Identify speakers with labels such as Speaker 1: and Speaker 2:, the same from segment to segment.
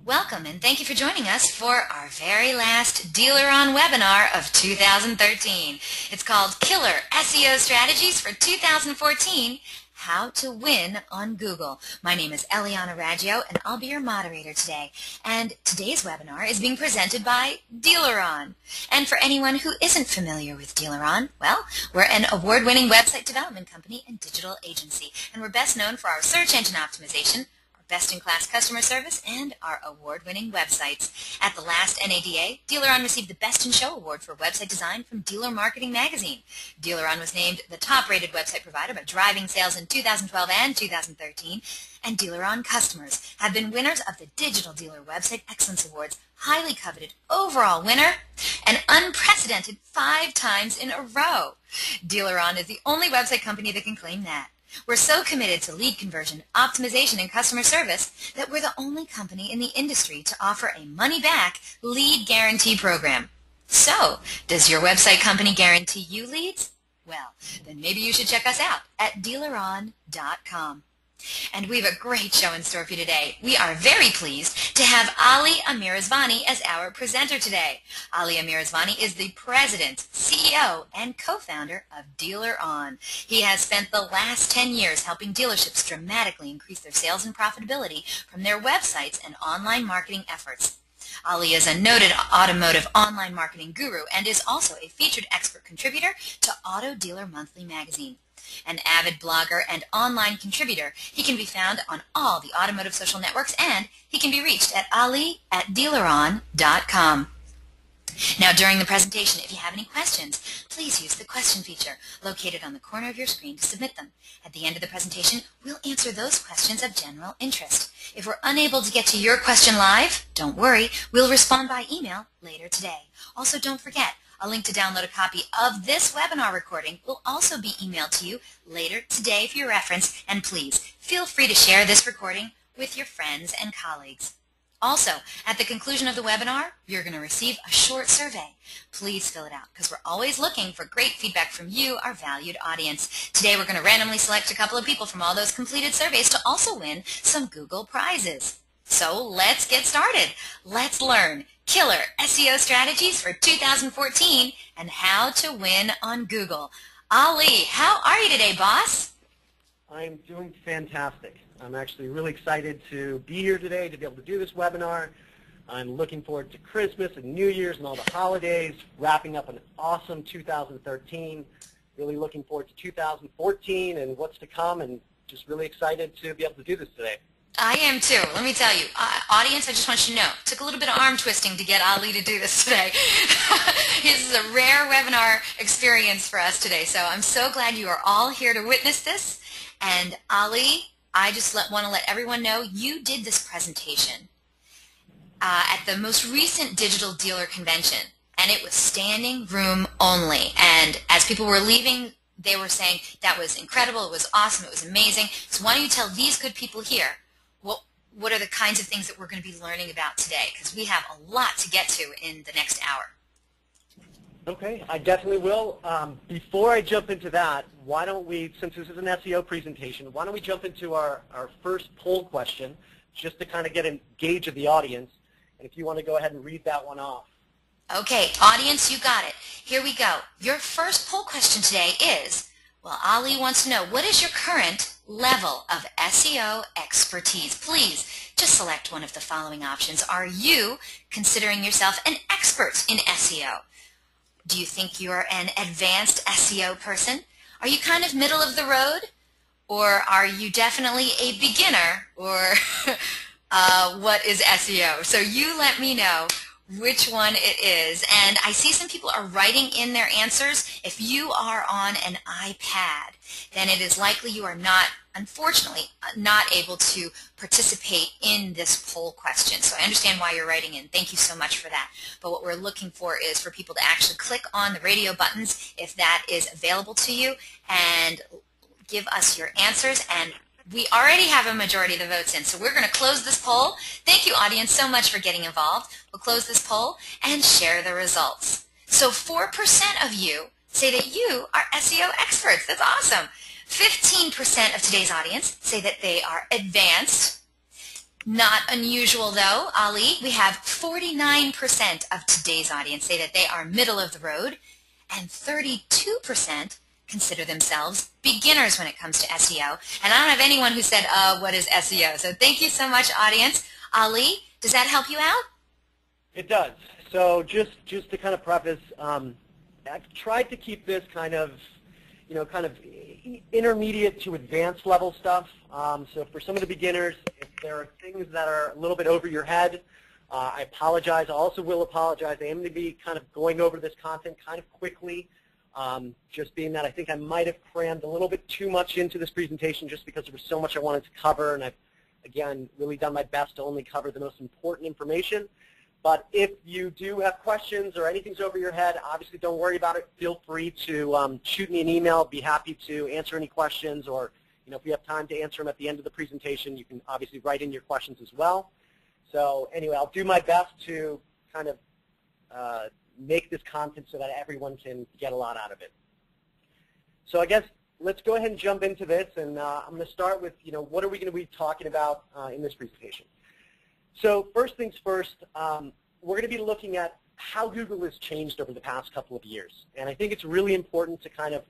Speaker 1: Welcome and thank you for joining us for our very last DealerOn webinar of 2013. It's called Killer SEO Strategies for 2014, How to Win on Google. My name is Amirrezvani and I'll be your moderator today. And today's webinar is being presented by DealerOn. And for anyone who isn't familiar with DealerOn, well, we're an award-winning website development company and digital agency. And we're best known for our search engine optimization, best-in-class customer service, and our award-winning websites. At the last NADA, DealerOn received the Best in Show Award for website design from Dealer Marketing Magazine. DealerOn was named the top-rated website provider by Driving Sales in 2012 and 2013, and DealerOn customers have been winners of the Digital Dealer Website Excellence Awards, highly coveted overall winner, and unprecedented 5 times in a row. DealerOn is the only website company that can claim that. We're so committed to lead conversion, optimization, and customer service that we're the only company in the industry to offer a money-back lead guarantee program. So, does your website company guarantee you leads? Well, then maybe you should check us out at DealerOn.com. And we have a great show in store for you today. We are very pleased to have Amirrezvani as our presenter today. Amirrezvani is the President, CEO, and co-founder of DealerOn. He has spent the last 10 years helping dealerships dramatically increase their sales and profitability from their websites and online marketing efforts. Ali is a noted automotive online marketing guru and is also a featured expert contributor to Auto Dealer Monthly magazine. An avid blogger and online contributor, he can be found on all the automotive social networks, and he can be reached at ali@dealeron.com. Now, during the presentation, if you have any questions, please use the question feature located on the corner of your screen to submit them. At the end of the presentation, we'll answer those questions of general interest. If we're unable to get to your question live, don't worry, we'll respond by email later today. Also, don't forget, a link to download a copy of this webinar recording will also be emailed to you later today for your reference, and please feel free to share this recording with your friends and colleagues. Also, at the conclusion of the webinar, you're going to receive a short survey. Please fill it out because we're always looking for great feedback from you, our valued audience. Today we're going to randomly select a couple of people from all those completed surveys to also win some Google prizes. So let's get started. Let's learn Killer SEO Strategies for 2014 and How to Win on Google. Ali, how are you today, boss?
Speaker 2: I'm doing fantastic. I'm actually really excited to be here today to be able to do this webinar. I'm looking forward to Christmas and New Year's and all the holidays, wrapping up an awesome 2013. Really looking forward to 2014 and what's to come, and just really excited to be able to do this today.
Speaker 1: I am too. Let me tell you, audience, I just want you to know, it took a little bit of arm twisting to get Ali to do this today. This is a rare webinar experience for us today, so I'm so glad you are all here to witness this. And Ali, I just want to let everyone know you did this presentation at the most recent Digital Dealer Convention, and it was standing room only. And as people were leaving, they were saying that was incredible, it was awesome, it was amazing. So why don't you tell these good people here what are the kinds of things that we're going to be learning about today, because we have a lot to get to in the next hour.
Speaker 2: Okay, I definitely will. Before I jump into that, why don't we, since this is an SEO presentation, why don't we jump into our first poll question, just to kind of get a gauge of the audience, and if you want to go ahead and read that one off.
Speaker 1: Okay, audience, you got it. Here we go. Your first poll question today is, well, Ali wants to know, what is your current level of SEO expertise? Please just select one of the following options. Are you considering yourself an expert in SEO? Do you think you're an advanced SEO person? Are you kind of middle of the road? Or are you definitely a beginner? Or what is SEO? So you let me know which one it is. And I see some people are writing in their answers. If you are on an iPad, then it is likely you are not, unfortunately, not able to participate in this poll question. So I understand why you're writing in. Thank you so much for that. But what we're looking for is for people to actually click on the radio buttons if that is available to you and give us your answers. And we already have a majority of the votes in, so we're going to close this poll. Thank you, audience, so much for getting involved. We'll close this poll and share the results. So 4% of you say that you are SEO experts. That's awesome. 15% of today's audience say that they are advanced. Not unusual, though, Ali. We have 49% of today's audience say that they are middle of the road, and 32% consider themselves beginners when it comes to SEO. And I don't have anyone who said, what is SEO? So thank you so much, audience. Ali, does that help you out?
Speaker 2: It does. So just to kind of preface, I've tried to keep this kind of intermediate to advanced level stuff. So for some of the beginners, if there are things that are a little bit over your head, I apologize. I also will apologize. I am going to be kind of going over this content kind of quickly, just being that I think I might have crammed a little bit too much into this presentation just because there was so much I wanted to cover, and I've, again, really done my best to only cover the most important information. But if you do have questions or anything's over your head, obviously don't worry about it. Feel free to shoot me an email. Be happy to answer any questions, or if you have time to answer them at the end of the presentation, you can obviously write in your questions as well. So anyway, I'll do my best to kind of make this content so that everyone can get a lot out of it. So I guess let's go ahead and jump into this, and I'm going to start with what are we going to be talking about in this presentation. So first things first, we're going to be looking at how Google has changed over the past couple of years. And I think it's really important to kind of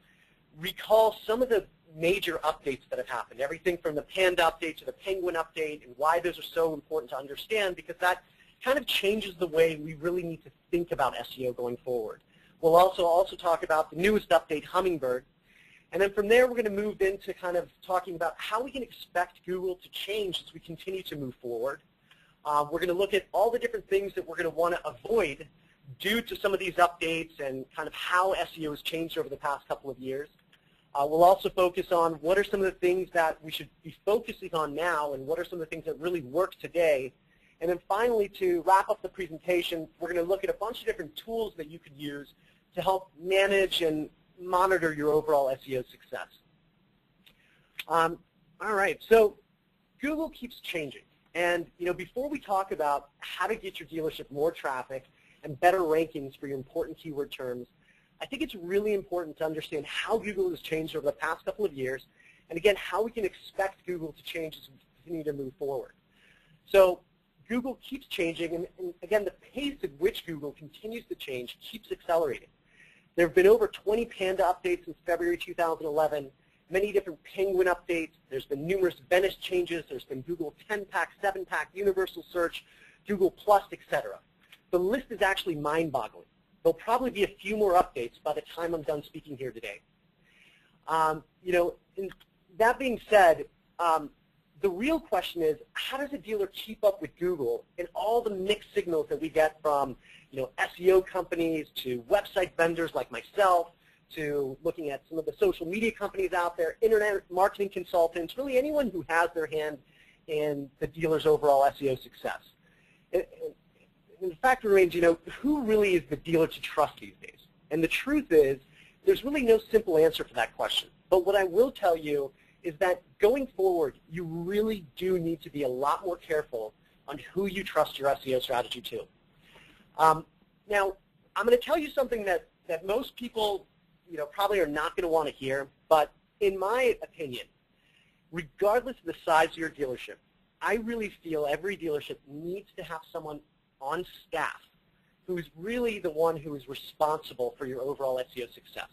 Speaker 2: recall some of the major updates that have happened, everything from the Panda update to the Penguin update, and why those are so important to understand, because that kind of changes the way we really need to think about SEO going forward. We'll also talk about the newest update, Hummingbird. And then from there, we're going to move into kind of talking about how we can expect Google to change as we continue to move forward. We're going to look at all the different things that we're going to want to avoid due to some of these updates and kind of how SEO has changed over the past couple of years. We'll also focus on what are some of the things that we should be focusing on now, and what are some of the things that really work today. And then finally, to wrap up the presentation, we're going to look at a bunch of different tools that you could use to help manage and monitor your overall SEO success. All right, so Google keeps changing. And before we talk about how to get your dealership more traffic and better rankings for your important keyword terms, I think it's really important to understand how Google has changed over the past couple of years, and again, how we can expect Google to change as we continue to move forward. So Google keeps changing, and again, the pace at which Google continues to change keeps accelerating. There have been over 20 Panda updates since February 2011, many different Penguin updates. There's been numerous Venice changes. There's been Google 10-pack, 7-pack, Universal Search, Google Plus, etc. The list is actually mind-boggling. There'll probably be a few more updates by the time I'm done speaking here today. That being said, the real question is, how does a dealer keep up with Google and all the mixed signals that we get from SEO companies to website vendors like myself, to looking at some of the social media companies out there, internet marketing consultants, really anyone who has their hand in the dealer's overall SEO success. And the fact remains, who really is the dealer to trust these days? And the truth is, there's really no simple answer for that question. But what I will tell you is that going forward, you really do need to be a lot more careful on who you trust your SEO strategy to. Now, I'm going to tell you something that most people probably are not going to want to hear, but in my opinion, regardless of the size of your dealership, I really feel every dealership needs to have someone on staff who's really the one who is responsible for your overall SEO success.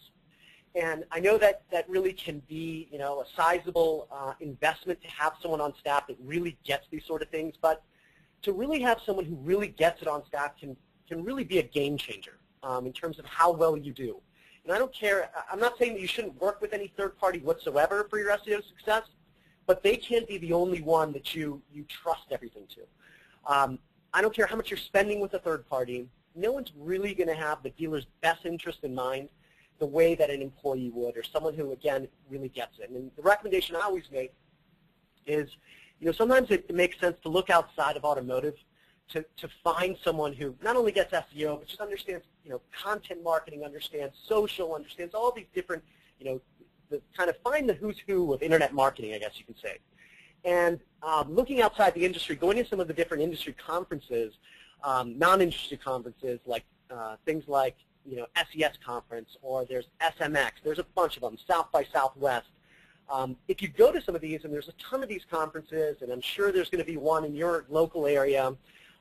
Speaker 2: And I know that really can be, a sizable investment to have someone on staff that really gets these sort of things, but to really have someone who really gets it on staff can really be a game changer in terms of how well you do. And I don't care, I'm not saying that you shouldn't work with any third party whatsoever for your SEO success, but they can't be the only one that you trust everything to. I don't care how much you're spending with a third party, no one's really going to have the dealer's best interest in mind the way that an employee would, or someone who, again, really gets it. And the recommendation I always make is, sometimes it makes sense to look outside of automotive to find someone who not only gets SEO, but just understands, content marketing, understands social, understands all these different, kind of find the who's who of internet marketing, I guess you can say. And looking outside the industry, going to some of the different industry conferences, non-industry conferences, like things like, SES conference, or there's SMX, there's a bunch of them, South by Southwest, If you go to some of these, and there's a ton of these conferences, and I'm sure there's going to be one in your local area,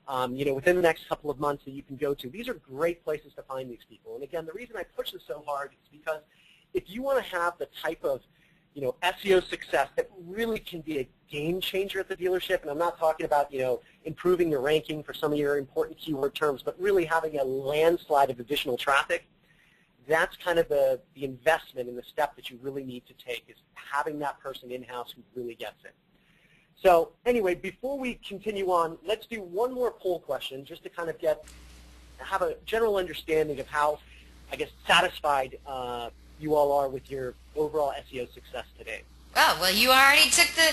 Speaker 2: within the next couple of months that you can go to. These are great places to find these people. And again, the reason I push this so hard is because if you want to have the type of SEO success that really can be a game changer at the dealership, and I'm not talking about improving your ranking for some of your important keyword terms, but really having a landslide of additional traffic, that's kind of the investment and the step that you really need to take, is having that person in-house who really gets it. So anyway, before we continue on, let's do one more poll question just to kind of have a general understanding of how, I guess, satisfied you all are with your overall SEO success today.
Speaker 1: Oh, well, you already took the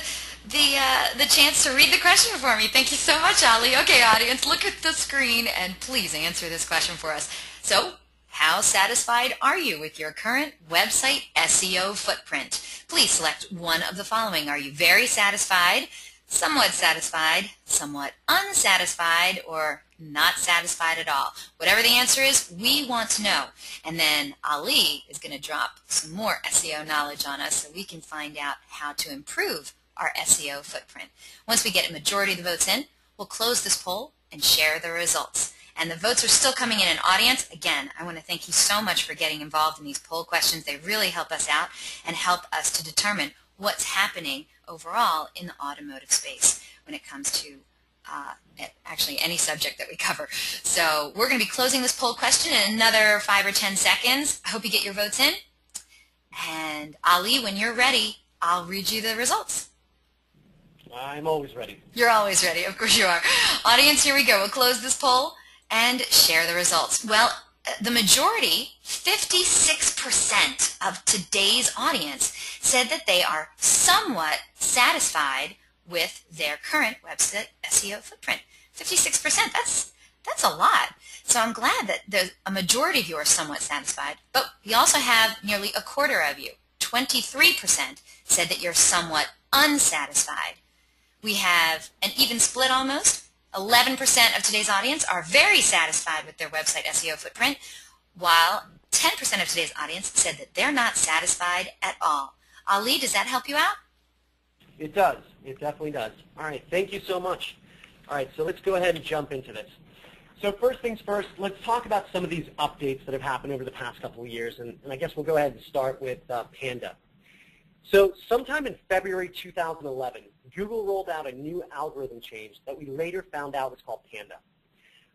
Speaker 1: chance to read the question for me. Thank you so much, Ali. Okay, audience, look at the screen and please answer this question for us. So, how satisfied are you with your current website SEO footprint? Please select one of the following. Are you very satisfied, somewhat unsatisfied, or not satisfied at all? Whatever the answer is, we want to know. And then Ali is going to drop some more SEO knowledge on us so we can find out how to improve our SEO footprint. Once we get a majority of the votes in, we'll close this poll and share the results. And the votes are still coming in. Audience, again, I want to thank you so much for getting involved in these poll questions. They really help us out and help us to determine what's happening overall in the automotive space when it comes to actually any subject that we cover. So we're going to be closing this poll question in another 5 or 10 seconds. I hope you get your votes in. And Ali, when you're ready, I'll read you the results.
Speaker 2: I'm always ready.
Speaker 1: You're always ready. Of course you are. Audience, here we go. We'll close this poll and share the results. Well, the majority, 56% of today's audience, said that they are somewhat satisfied with their current website SEO footprint. 56%, that's a lot. So I'm glad that a majority of you are somewhat satisfied, but we also have nearly a quarter of you, 23%, said that you're somewhat unsatisfied. We have an even split almost. 11% of today's audience are very satisfied with their website SEO footprint, while 10% of today's audience said that they're not satisfied at all. Ali, does that help you out?
Speaker 2: It does. It definitely does. All right. Thank you so much. All right. So let's go ahead and jump into this. So first things first, let's talk about some of these updates that have happened over the past couple of years. And I guess we'll go ahead and start with Panda. So sometime in February 2011, Google rolled out a new algorithm change that we later found out was called Panda.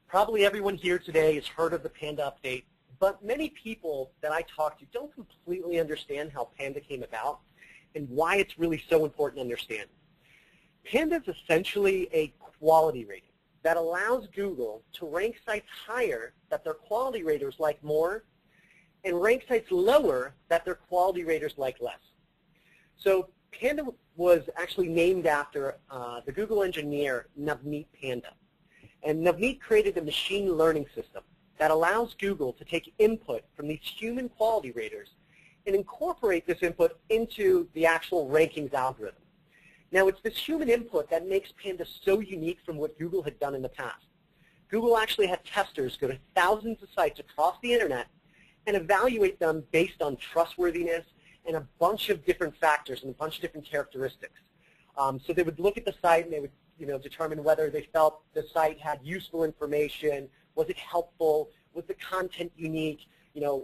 Speaker 2: Probably everyone here today has heard of the Panda update, but many people that I talk to don't completely understand how Panda came about and why it's really so important to understand. Panda is essentially a quality rating that allows Google to rank sites higher that their quality raters like more and rank sites lower that their quality raters like less. So Panda was actually named after the Google engineer Navneet Panda. And Navneet created a machine learning system that allows Google to take input from these human quality raters and incorporate this input into the actual rankings algorithm. Now, it's this human input that makes Panda so unique from what Google had done in the past. Google actually had testers go to thousands of sites across the internet and evaluate them based on trustworthiness and a bunch of different factors and a bunch of different characteristics. So they would look at the site and they would determine whether they felt the site had useful information, was it helpful, was the content unique,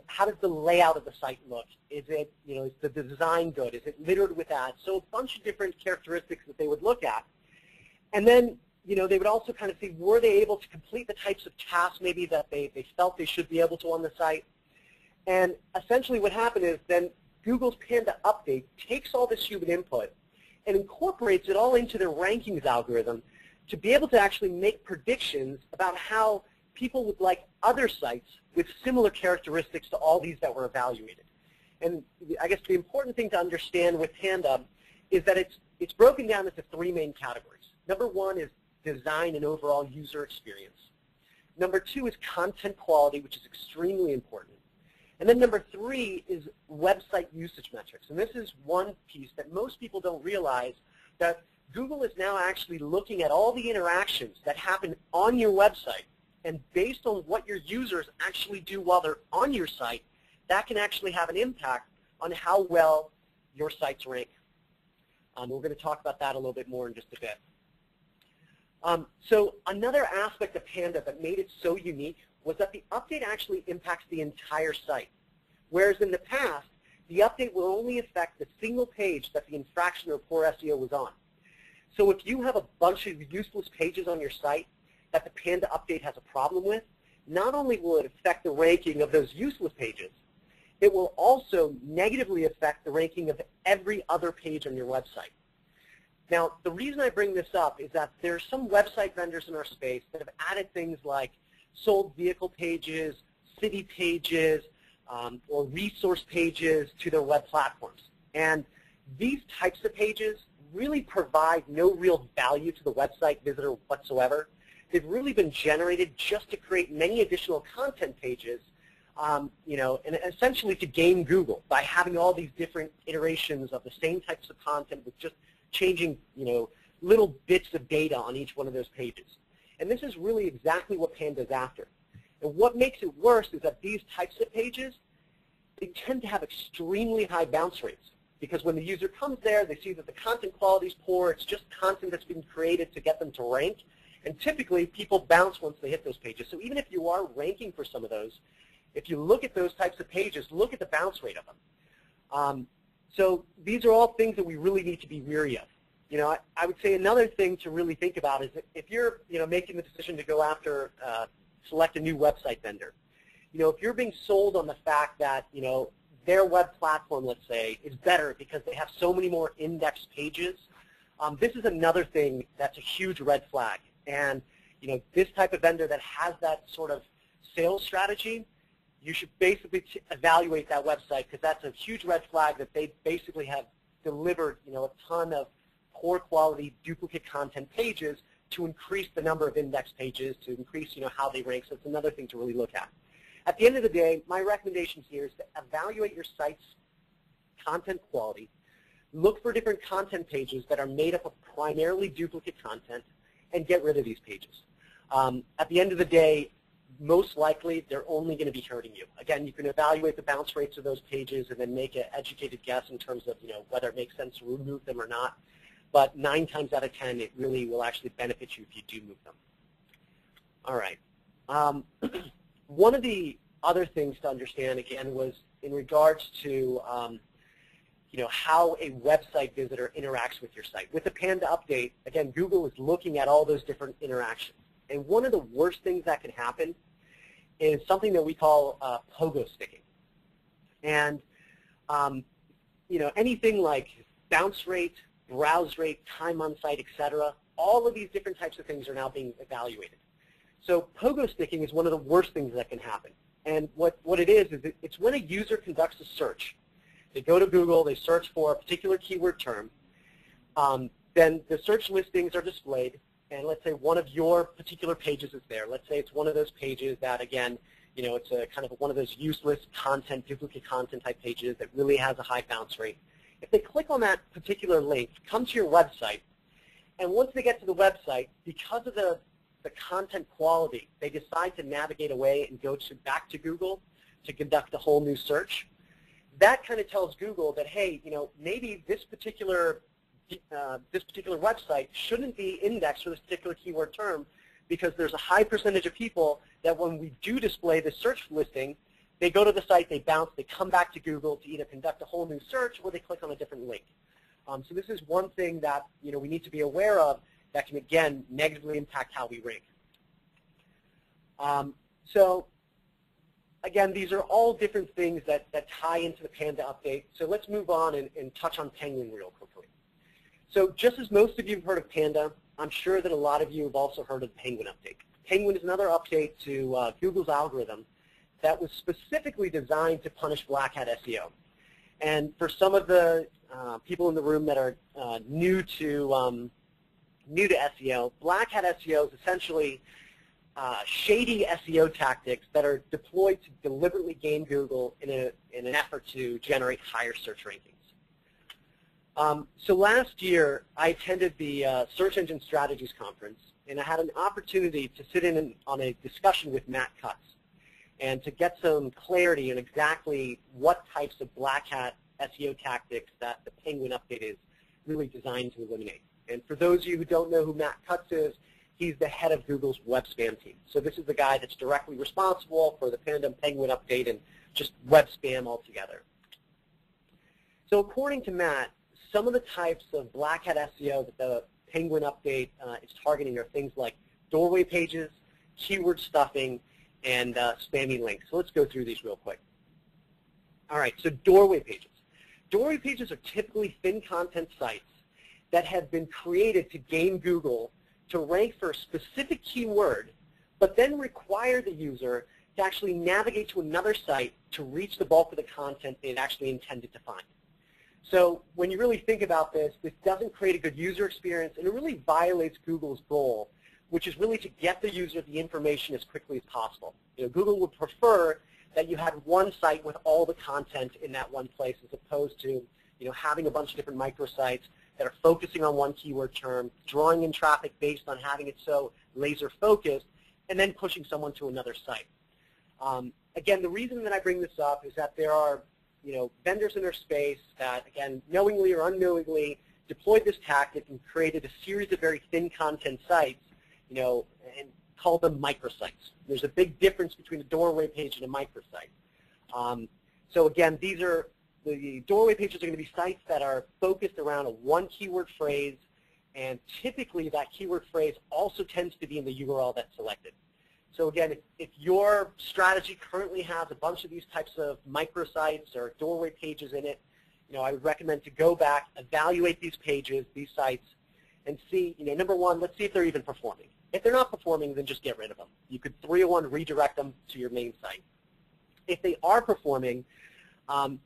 Speaker 2: how does the layout of the site look? Is it, is the design good? Is it littered with ads? So a bunch of different characteristics that they would look at. And then, they would also kind of see, were they able to complete the types of tasks maybe that they felt they should be able to on the site? And essentially what happened is then Google's Panda update takes all this human input and incorporates it all into their rankings algorithm to be able to actually make predictions about how people would like other sites with similar characteristics to all these that were evaluated. And I guess the important thing to understand with Panda is that it's broken down into 3 main categories. Number 1 is design and overall user experience. Number 2 is content quality, which is extremely important. And then number 3 is website usage metrics. And this is one piece that most people don't realize, that Google is now actually looking at all the interactions that happen on your website, and based on what your users actually do while they're on your site, that can actually have an impact on how well your sites rank We're going to talk about that a little bit more in just a bit. So another aspect of Panda that made it so unique was that the update actually impacts the entire site. Whereas in the past, the update will only affect the single page that the infraction or poor SEO was on. So if you have a bunch of useless pages on your site that the Panda update has a problem with, not only will it affect the ranking of those useless pages, it will also negatively affect the ranking of every other page on your website. Now, the reason I bring this up is that there are some website vendors in our space that have added things like sold vehicle pages, city pages, or resource pages to their web platforms. And these types of pages really provide no real value to the website visitor whatsoever. They've really been generated just to create many additional content pages, and essentially to game Google by having all these different iterations of the same types of content with just changing, little bits of data on each one of those pages. And this is really exactly what Panda is after. And what makes it worse is that these types of pages, they tend to have extremely high bounce rates. Because when the user comes there, they see that the content quality is poor. It's just content that's been created to get them to rank. And typically, people bounce once they hit those pages. So even if you are ranking for some of those, if you look at those types of pages, look at the bounce rate of them. So these are all things that we really need to be wary of. I would say another thing to really think about is that if you're making the decision to go after, select a new website vendor, if you're being sold on the fact that, their web platform, let's say, is better because they have so many more indexed pages, this is another thing that's a huge red flag. And this type of vendor that has that sort of sales strategy, you should basically evaluate that website because that's a huge red flag that they basically have delivered a ton of poor quality duplicate content pages to increase the number of index pages, to increase how they rank. So it's another thing to really look at. At the end of the day, my recommendation here is to evaluate your site's content quality, look for different content pages that are made up of primarily duplicate content, and get rid of these pages. At the end of the day, most likely they're only going to be hurting you. Again, you can evaluate the bounce rates of those pages and then make an educated guess in terms of whether it makes sense to remove them or not. But 9 times out of 10, it really will actually benefit you if you do move them. All right. One of the other things to understand, again, was in regards to how a website visitor interacts with your site. With the Panda update, again, Google is looking at all those different interactions. And one of the worst things that can happen is something that we call Pogo-Sticking. And anything like bounce rate, browse rate, time on site, etc., all of these different types of things are now being evaluated. So Pogo-Sticking is one of the worst things that can happen. And what it is it's when a user conducts a search. They go to Google, they search for a particular keyword term, then the search listings are displayed, and let's say one of your particular pages is there. Let's say it's one of those pages that, again, it's a kind of one of those useless content, duplicate content type pages that really has a high bounce rate. If they click on that particular link, come to your website, and once they get to the website, because of the content quality, they decide to navigate away and go back to Google to conduct a whole new search. That kind of tells Google that, hey, maybe this particular website shouldn't be indexed for this particular keyword term because there's a high percentage of people that when we do display the search listing, they go to the site, they bounce, they come back to Google to either conduct a whole new search or they click on a different link. So this is one thing that we need to be aware of that can, again, negatively impact how we rank. So again, these are all different things that tie into the Panda update. So let's move on and touch on Penguin real quickly. So just as most of you have heard of Panda, I'm sure that a lot of you have also heard of the Penguin update. Penguin is another update to Google's algorithm that was specifically designed to punish black hat SEO. And for some of the people in the room that are new to SEO, black hat SEO is essentially shady SEO tactics that are deployed to deliberately game Google in an effort to generate higher search rankings. So last year, I attended the Search Engine Strategies Conference, and I had an opportunity to sit in on a discussion with Matt Cutts and to get some clarity on exactly what types of black hat SEO tactics that the Penguin update is really designed to eliminate. And for those of you who don't know who Matt Cutts is, he's the head of Google's web spam team. So this is the guy that's directly responsible for the Panda and Penguin update and just web spam altogether. So according to Matt, some of the types of black hat SEO that the Penguin update is targeting are things like doorway pages, keyword stuffing, and spammy links. So let's go through these real quick. All right, so doorway pages. Doorway pages are typically thin content sites that have been created to game Google to rank for a specific keyword, but then require the user to actually navigate to another site to reach the bulk of the content it actually intended to find. So when you really think about this, this doesn't create a good user experience, and it really violates Google's goal, which is really to get the user the information as quickly as possible. You know, Google would prefer that you had one site with all the content in that one place, as opposed to having a bunch of different microsites that are focusing on one keyword term, drawing in traffic based on having it so laser focused, and then pushing someone to another site. Again, the reason that I bring this up is that there are vendors in their space that, again, knowingly or unknowingly deployed this tactic and created a series of very thin content sites, and called them microsites. There's a big difference between a doorway page and a microsite. So again, the doorway pages are going to be sites that are focused around a one keyword phrase, and typically that keyword phrase also tends to be in the URL that's selected. So again, if your strategy currently has a bunch of these types of microsites or doorway pages in it, I would recommend to go back, evaluate these pages, these sites, and see, number one, let's see if they're even performing. If they're not performing, then just get rid of them. You could 301 redirect them to your main site. If they are performing,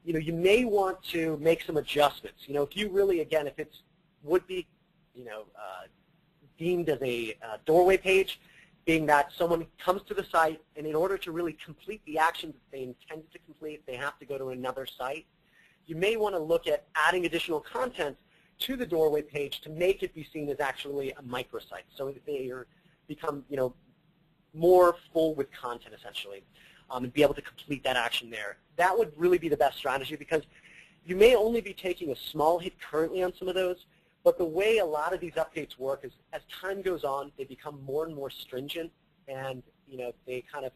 Speaker 2: you may want to make some adjustments. If you really, again, if it's would be, deemed as a doorway page, being that someone comes to the site, and in order to really complete the actions that they intended to complete, they have to go to another site. You may want to look at adding additional content to the doorway page to make it be seen as actually a microsite, so that they become, more full with content, essentially, and be able to complete that action there. That would really be the best strategy, because you may only be taking a small hit currently on some of those, but the way a lot of these updates work is as time goes on, they become more and more stringent, and they kind of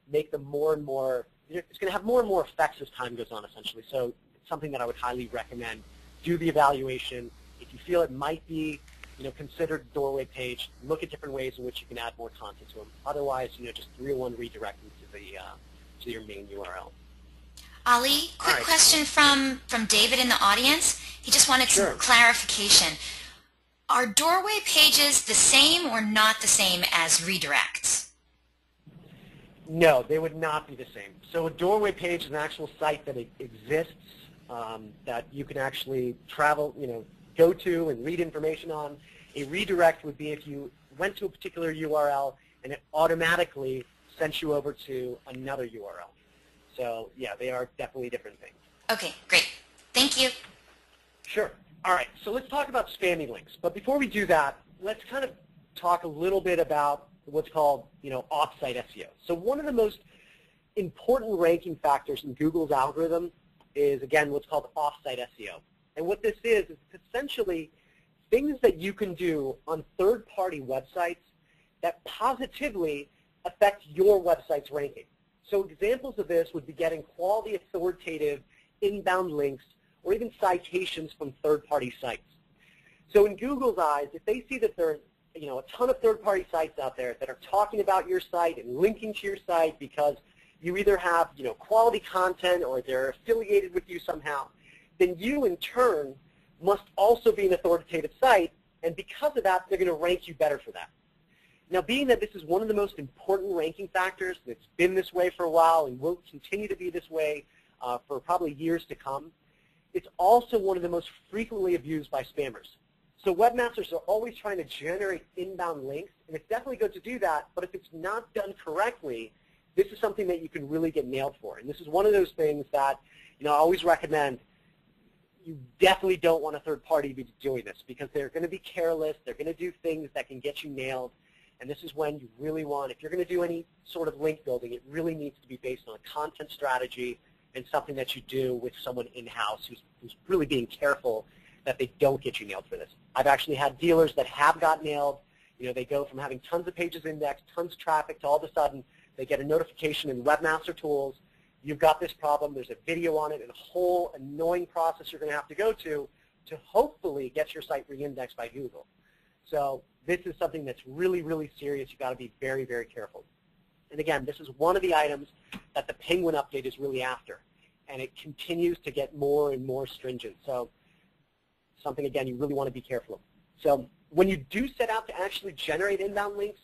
Speaker 2: make them more and more, it's going to have more and more effects as time goes on, essentially. So it's something that I would highly recommend. Do the evaluation. If you feel it might be considered a doorway page, look at different ways in which you can add more content to them. Otherwise, just 301 redirect them to your main URL.
Speaker 1: Ali, quick question from David in the audience. He just wanted some clarification. Are doorway pages the same or not the same as redirects?
Speaker 2: No, they would not be the same. So a doorway page is an actual site that exists, that you can actually travel, go to and read information on. A redirect would be if you went to a particular URL and it automatically sent you over to another URL. So yeah, they are definitely different things. Okay, great. Thank you. Sure. All right, so let's talk about spammy links. But before we do that, let's kind of talk a little bit about what's called, off-site SEO. So one of the most important ranking factors in Google's algorithm is, again, what's called off-site SEO. And what this is essentially things that you can do on third-party websites that positively affect your website's ranking. So examples of this would be getting quality, authoritative, inbound links, or even citations from third-party sites. So in Google's eyes, if they see that there's a ton of third-party sites out there that are talking about your site and linking to your site because you either have quality content or they're affiliated with you somehow, then you in turn must also be an authoritative site, and because of that, they're going to rank you better for that. Now, being that this is one of the most important ranking factors, it's been this way for a while and will continue to be this way for probably years to come, it's also one of the most frequently abused by spammers. So webmasters are always trying to generate inbound links, and it's definitely good to do that, but if it's not done correctly, this is something that you can really get nailed for. And this is one of those things that I always recommend. You definitely don't want a third party to be doing this, because they're going to be careless, they're going to do things that can get you nailed, and this is when you really want, if you're going to do any sort of link building, it really needs to be based on a content strategy and something that you do with someone in-house who's really being careful that they don't get you nailed for this. I've actually had dealers that have got nailed. They go from having tons of pages indexed, tons of traffic, to all of a sudden they get a notification in Webmaster Tools, you've got this problem, there's a video on it, and a whole annoying process you're going to have to go to hopefully get your site re-indexed by Google. So this is something that's really, really serious. You've got to be very, very careful. And again, this is one of the items that the Penguin update is really after. And it continues to get more and more stringent. So something, again, you really want to be careful of. So when you do set out to actually generate inbound links,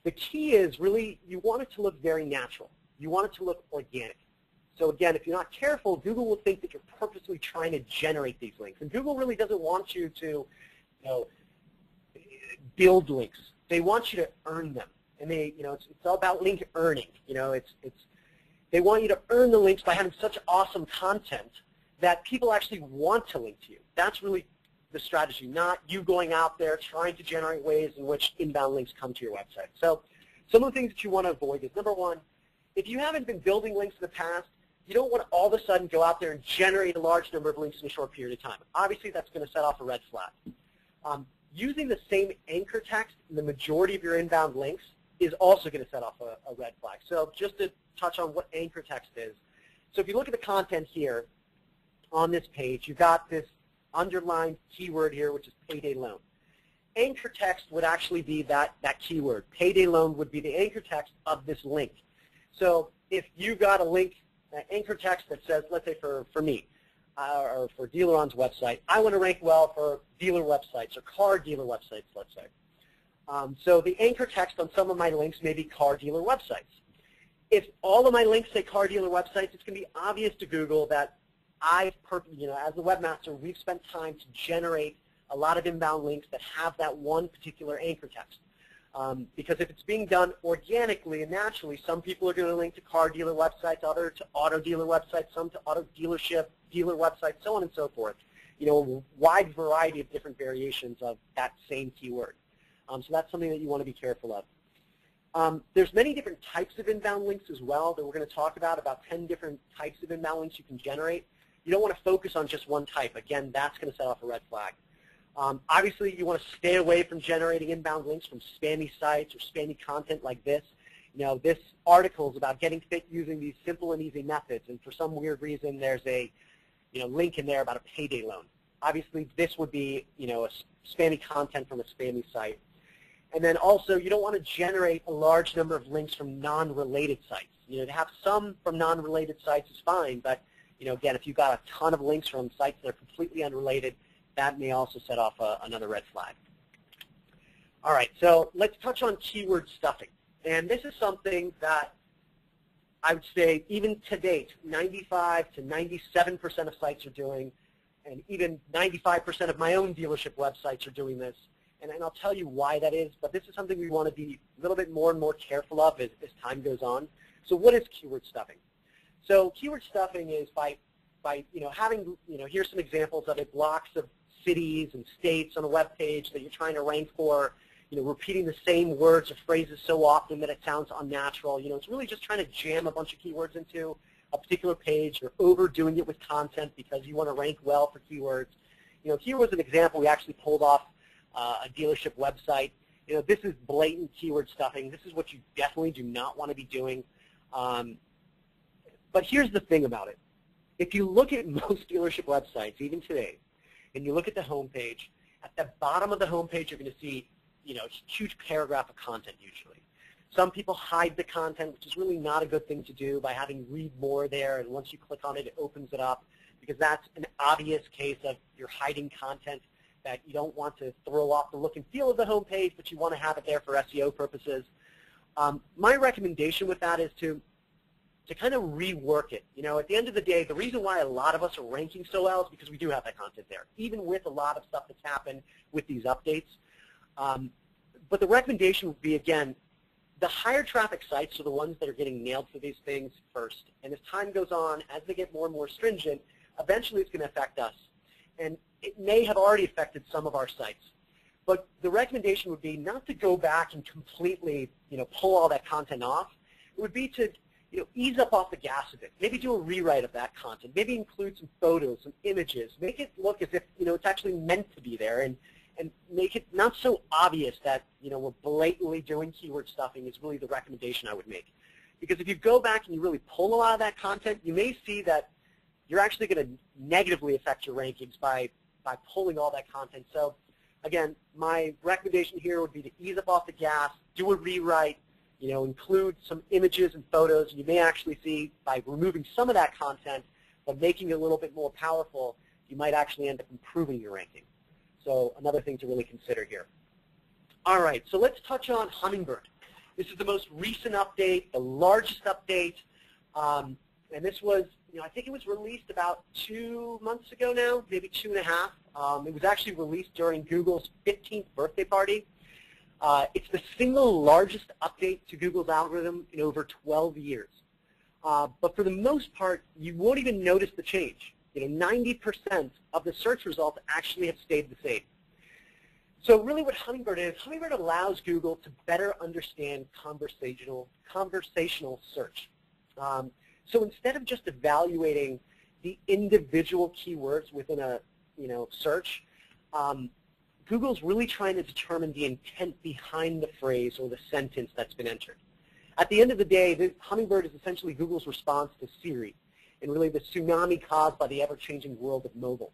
Speaker 2: the key is really you want it to look very natural. You want it to look organic. So again, if you're not careful, Google will think that you're purposely trying to generate these links. And Google really doesn't want you to build links. They want you to earn them. And it's all about link earning. They want you to earn the links by having such awesome content that people actually want to link to you. That's really the strategy, not you going out there trying to generate ways in which inbound links come to your website. So some of the things that you want to avoid is, number one, if you haven't been building links in the past, you don't want to all of a sudden go out there and generate a large number of links in a short period of time. Obviously, that's going to set off a red flag. Using the same anchor text in the majority of your inbound links is also going to set off a red flag. So just to touch on what anchor text is. So if you look at the content here on this page, you've got this underlined keyword here, which is payday loan. Anchor text would actually be that keyword. Payday loan would be the anchor text of this link. So if you got a link, an anchor text that says, let's say for me, or for DealerOn's website, I want to rank well for dealer websites or car dealer websites, let's say. So the anchor text on some of my links may be car dealer websites. If all of my links say car dealer websites, it's going to be obvious to Google that as a webmaster, we've spent time to generate a lot of inbound links that have that one particular anchor text. Because if it's being done organically and naturally, some people are going to link to car dealer websites, others to auto dealer websites, some to auto dealership, dealer websites, so on and so forth. A wide variety of different variations of that same keyword. So that's something that you want to be careful of. There's many different types of inbound links as well that we're going to talk about 10 different types of inbound links you can generate. You don't want to focus on just one type. Again, that's going to set off a red flag. Obviously, you want to stay away from generating inbound links from spammy sites or spammy content like this. This article is about getting fit using these simple and easy methods, and for some weird reason, there's a link in there about a payday loan. Obviously, this would be a spammy content from a spammy site. And then also, you don't want to generate a large number of links from non-related sites. To have some from non-related sites is fine, but again, if you've got a ton of links from sites that are completely unrelated, that may also set off another red flag. All right, so let's touch on keyword stuffing. And this is something that I would say even to date, 95 to 97% of sites are doing, and even 95% of my own dealership websites are doing this. And I'll tell you why that is, but this is something we want to be a little bit more and more careful of as time goes on. So what is keyword stuffing? So keyword stuffing is by having, here's some examples of it, blocks of cities and states on a web page that you're trying to rank for, repeating the same words or phrases so often that it sounds unnatural. It's really just trying to jam a bunch of keywords into a particular page. You're overdoing it with content because you want to rank well for keywords. Here was an example we actually pulled off a dealership website. This is blatant keyword stuffing. This is what you definitely do not want to be doing. But here's the thing about it. If you look at most dealership websites, even today, and you look at the home page, at the bottom of the home page you're going to see a huge paragraph of content usually. Some people hide the content, which is really not a good thing to do by having read more there, and once you click on it, it opens it up, because that's an obvious case of you're hiding content that you don't want to throw off the look and feel of the home page, but you want to have it there for SEO purposes. My recommendation with that is to kind of rework it. At the end of the day, the reason why a lot of us are ranking so well is because we do have that content there, even with a lot of stuff that's happened with these updates. But the recommendation would be, again, the higher traffic sites are the ones that are getting nailed for these things first. And as time goes on, as they get more and more stringent, eventually it's going to affect us. And it may have already affected some of our sites. But the recommendation would be not to go back and completely, pull all that content off. It would be to, ease up off the gas a bit. Maybe do a rewrite of that content. Maybe include some photos, some images. Make it look as if it's actually meant to be there, and make it not so obvious that we're blatantly doing keyword stuffing is really the recommendation I would make. Because if you go back and you really pull a lot of that content, you may see that you're actually going to negatively affect your rankings by pulling all that content. So again, my recommendation here would be to ease up off the gas, do a rewrite, include some images and photos. You may actually see by removing some of that content, but making it a little bit more powerful, you might actually end up improving your ranking. So another thing to really consider here. All right, so let's touch on Hummingbird. This is the most recent update, the largest update, and this was, I think it was released about 2 months ago now, maybe 2.5. It was actually released during Google's 15th birthday party. It's the single largest update to Google's algorithm in over 12 years. But for the most part, you won't even notice the change. 90% of the search results actually have stayed the same. So really what Hummingbird is, Hummingbird allows Google to better understand conversational search. So instead of just evaluating the individual keywords within a search, Google's really trying to determine the intent behind the phrase or the sentence that's been entered. At the end of the day, Hummingbird is essentially Google's response to Siri and really the tsunami caused by the ever-changing world of mobile.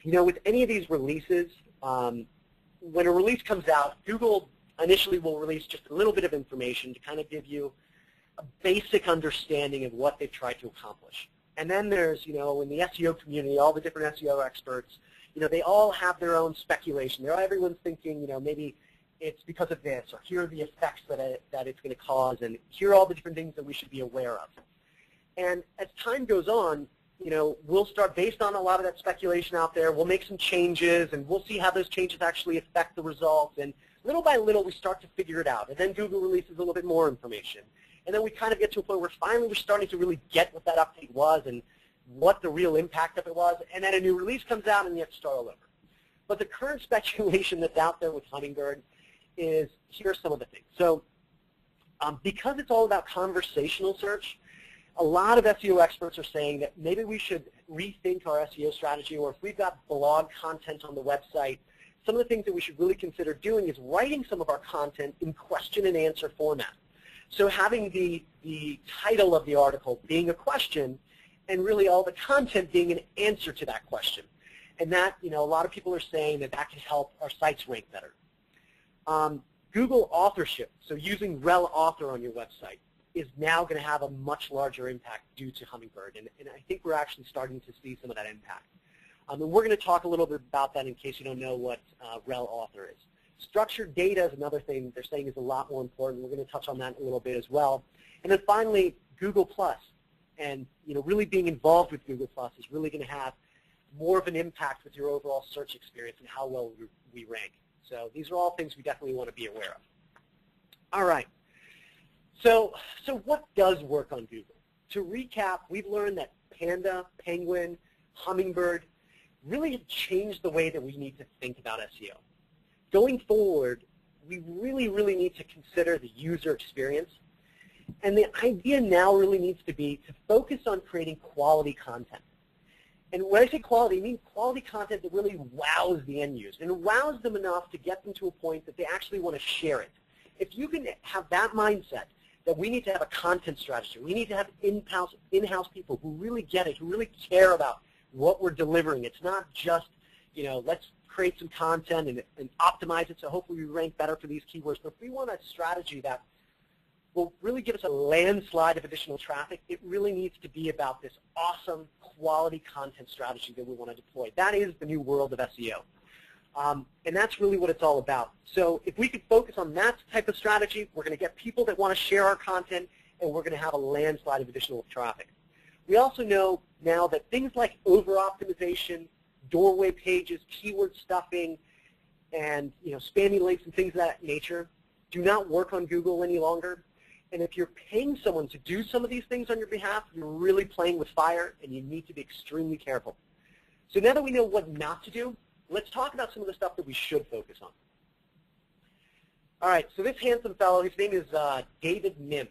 Speaker 2: With any of these releases, when a release comes out, Google initially will release just a little bit of information to kind of give you a basic understanding of what they've tried to accomplish. And then there's, in the SEO community, all the different SEO experts, they all have their own speculation. Everyone's thinking, maybe it's because of this, or here are the effects that it's going to cause, and here are all the different things that we should be aware of. And as time goes on, we'll start, based on a lot of that speculation out there, we'll make some changes, and we'll see how those changes actually affect the results. And little by little, we start to figure it out. And then Google releases a little bit more information. And then we kind of get to a point where finally we're starting to really get what that update was and what the real impact of it was. And then a new release comes out, and you have to start all over. But the current speculation that's out there with Hummingbird is, here are some of the things. So because it's all about conversational search, a lot of SEO experts are saying that maybe we should rethink our SEO strategy, or if we've got blog content on the website, some of the things that we should really consider doing is writing some of our content in question and answer format. So having the title of the article being a question and really all the content being an answer to that question. And that, a lot of people are saying that can help our sites rank better. Google authorship, so using REL author on your website, is now going to have a much larger impact due to Hummingbird. And I think we're actually starting to see some of that impact. And we're going to talk a little bit about that in case you don't know what REL author is. Structured data is another thing they're saying is a lot more important. We're going to touch on that a little bit as well. And then finally, Google+. And really being involved with Google+ is really going to have more of an impact with your overall search experience and how well we rank. So these are all things we definitely want to be aware of. All right. So what does work on Google? To recap, we've learned that Panda, Penguin, Hummingbird really have changed the way that we need to think about SEO. Going forward, we really need to consider the user experience. And the idea now really needs to be to focus on creating quality content. And when I say quality, I mean quality content that really wows the end user and wows them enough to get them to a point that they actually want to share it. If you can have that mindset that we need to have a content strategy, we need to have in-house people who really get it, who really care about what we're delivering. It's not just, let's create some content and optimize it so hopefully we rank better for these keywords. But if we want a strategy that will really give us a landslide of additional traffic, it really needs to be about this awesome quality content strategy that we want to deploy. That is the new world of SEO. And that's really what it's all about. So if we could focus on that type of strategy, we're going to get people that want to share our content, and we're going to have a landslide of additional traffic. We also know now that things like over-optimization, doorway pages, keyword stuffing, and spammy links and things of that nature do not work on Google any longer. And if you're paying someone to do some of these things on your behalf, you're really playing with fire, and you need to be extremely careful. So now that we know what not to do, let's talk about some of the stuff that we should focus on. All right, so this handsome fellow, his name is David Mihm.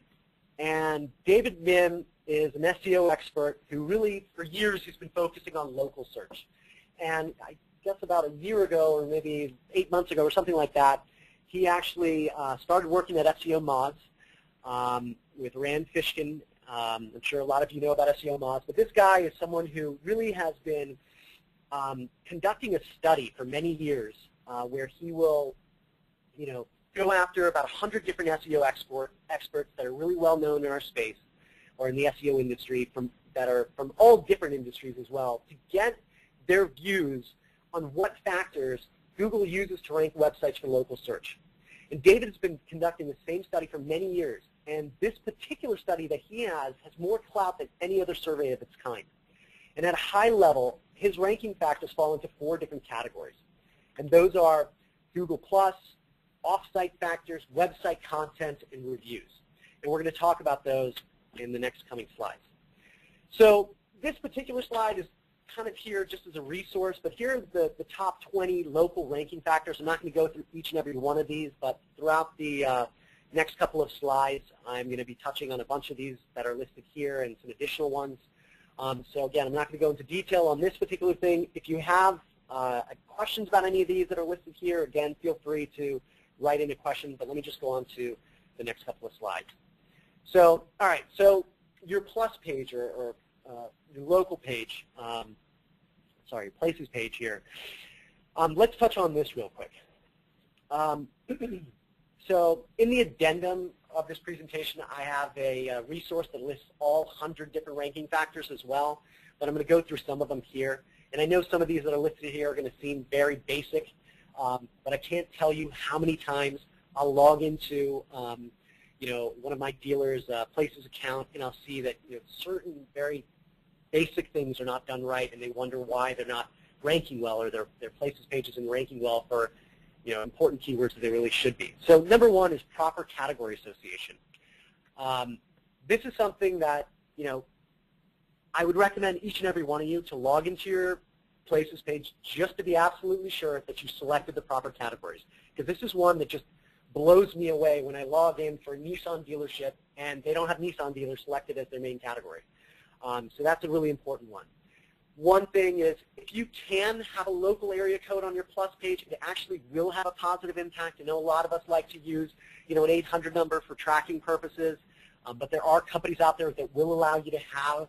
Speaker 2: And David Mihm is an SEO expert who really, for years, he's been focusing on local search. And I guess about a year ago, or maybe 8 months ago, or something like that, he actually started working at SEO Mods with Rand Fishkin. I'm sure a lot of you know about SEO Mods, but this guy is someone who really has been conducting a study for many years where he will, go after about 100 different SEO experts that are really well known in our space or in the SEO industry that are from all different industries as well, to get their views on what factors Google uses to rank websites for local search. And David has been conducting the same study for many years, and this particular study that he has more clout than any other survey of its kind. And at a high level, his ranking factors fall into 4 different categories. And those are Google+, off-site factors, website content, and reviews. And we're going to talk about those in the next coming slides. So this particular slide is kind of here just as a resource, but here are the top 20 local ranking factors. I'm not going to go through each and every one of these, but throughout the next couple of slides, I'm going to be touching on a bunch of these that are listed here and some additional ones. So again, I'm not going to go into detail on this particular thing. If you have questions about any of these that are listed here, again, feel free to write in a question, but let me just go on to the next couple of slides. So, all right, so your plus page or your local page, sorry, your places page here. Let's touch on this real quick. So in the addendum of this presentation, I have a resource that lists all 100 different ranking factors as well, but I'm going to go through some of them here. And I know some of these that are listed here are going to seem very basic, but I can't tell you how many times I'll log into one of my dealers' places account, and I'll see that certain very basic things are not done right, and they wonder why they're not ranking well, or their places pages isn't ranking well for important keywords that they really should be. So number 1 is proper category association. This is something that I would recommend each and every one of you to log into your places page just to be absolutely sure that you selected the proper categories, because this is one that just blows me away when I log in for a Nissan dealership and they don't have Nissan dealers selected as their main category. So that's a really important one. One thing is, if you can have a local area code on your plus page, it actually will have a positive impact. I know a lot of us like to use an 800 number for tracking purposes, but there are companies out there that will allow you to have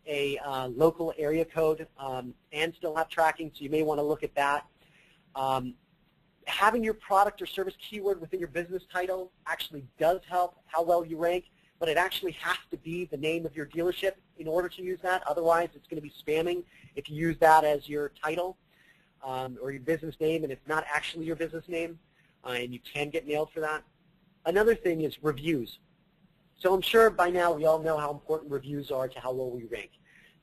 Speaker 2: a local area code and still have tracking, so you may want to look at that. Having your product or service keyword within your business title actually does help how well you rank, but it actually has to be the name of your dealership in order to use that. Otherwise, it's going to be spamming if you use that as your title or your business name, and it's not actually your business name, and you can get nailed for that. Another thing is reviews. So I'm sure by now we all know how important reviews are to how well we rank.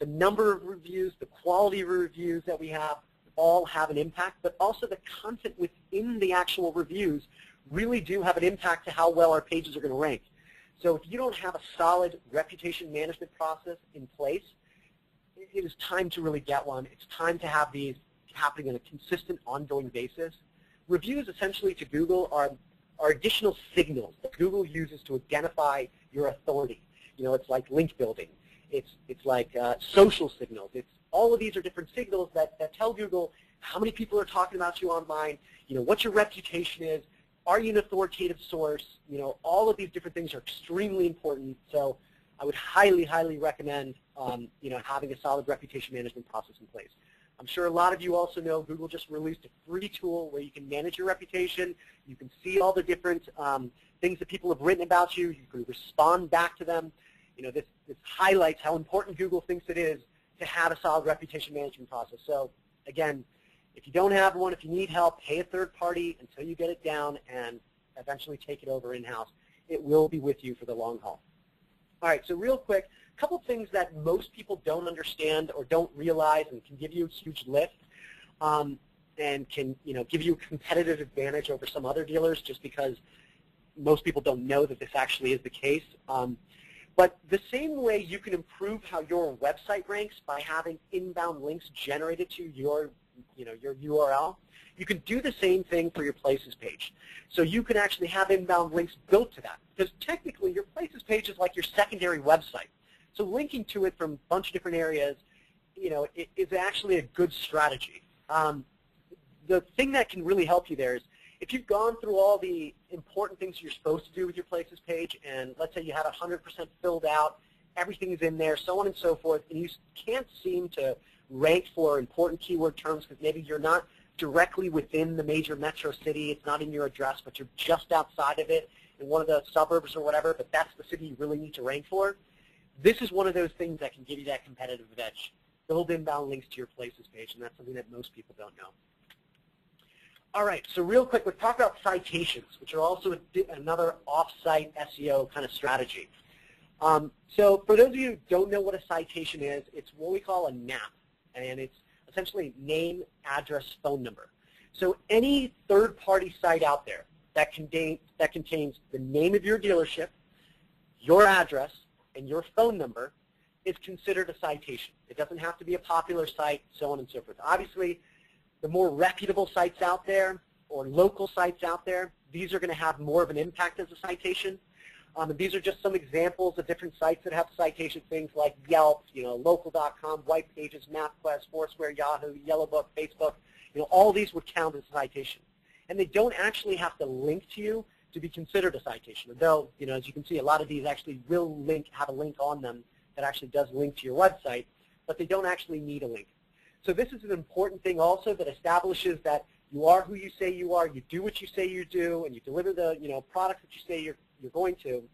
Speaker 2: The number of reviews, the quality of reviews that we have, all have an impact, but also the content within the actual reviews really do have an impact to how well our pages are going to rank. So if you don't have a solid reputation management process in place, it is time to really get one. It's time to have these happening on a consistent, ongoing basis. Reviews essentially to Google are additional signals that Google uses to identify your authority. It's like link building. It's like social signals. All of these are different signals that tell Google how many people are talking about you online, what your reputation is, are you an authoritative source, all of these different things are extremely important. So I would highly, highly recommend, having a solid reputation management process in place. I'm sure a lot of you also know Google just released a free tool where you can manage your reputation. You can see all the different things that people have written about you. You can respond back to them. This highlights how important Google thinks it is to have a solid reputation management process. So again, if you don't have one, if you need help, pay a third party until you get it down and eventually take it over in-house. It will be with you for the long haul. All right, so real quick, a couple things that most people don't understand or don't realize and can give you a huge lift and can give you a competitive advantage over some other dealers just because most people don't know that this actually is the case. But the same way you can improve how your website ranks by having inbound links generated to your URL, You can do the same thing for your places page. So you can actually have inbound links built to that, because technically your places page is like your secondary website. So linking to it from a bunch of different areas, it is actually a good strategy. The thing that can really help you there is if you've gone through all the important things you're supposed to do with your places page, and let's say you have 100% filled out, everything is in there, so on and so forth, and you can't seem to rank for important keyword terms because maybe you're not directly within the major metro city, it's not in your address, but you're just outside of it in one of the suburbs or whatever, but that's the city you really need to rank for. This is one of those things that can give you that competitive edge. Build inbound links to your places page, and that's something that most people don't know. All right, so real quick, let's talk about citations, which are also another off-site SEO kind of strategy. So for those of you who don't know what a citation is, it's what we call a NAP, and it's essentially name, address, phone number. So any third-party site out there that contains the name of your dealership, your address, and your phone number is considered a citation. It doesn't have to be a popular site, so on and so forth. Obviously, the more reputable sites out there or local sites out there, these are going to have more of an impact as a citation. And these are just some examples of different sites that have citation things like Yelp, local.com, White Pages, MapQuest, Foursquare, Yahoo, Yellowbook, Facebook. All these would count as a citation. And they don't actually have to link to you to be considered a citation. Though, as you can see, a lot of these actually will have a link on them that actually does link to your website, but they don't actually need a link. So this is an important thing also that establishes that you are who you say you are, you do what you say you do, and you deliver the products that you say you're going to.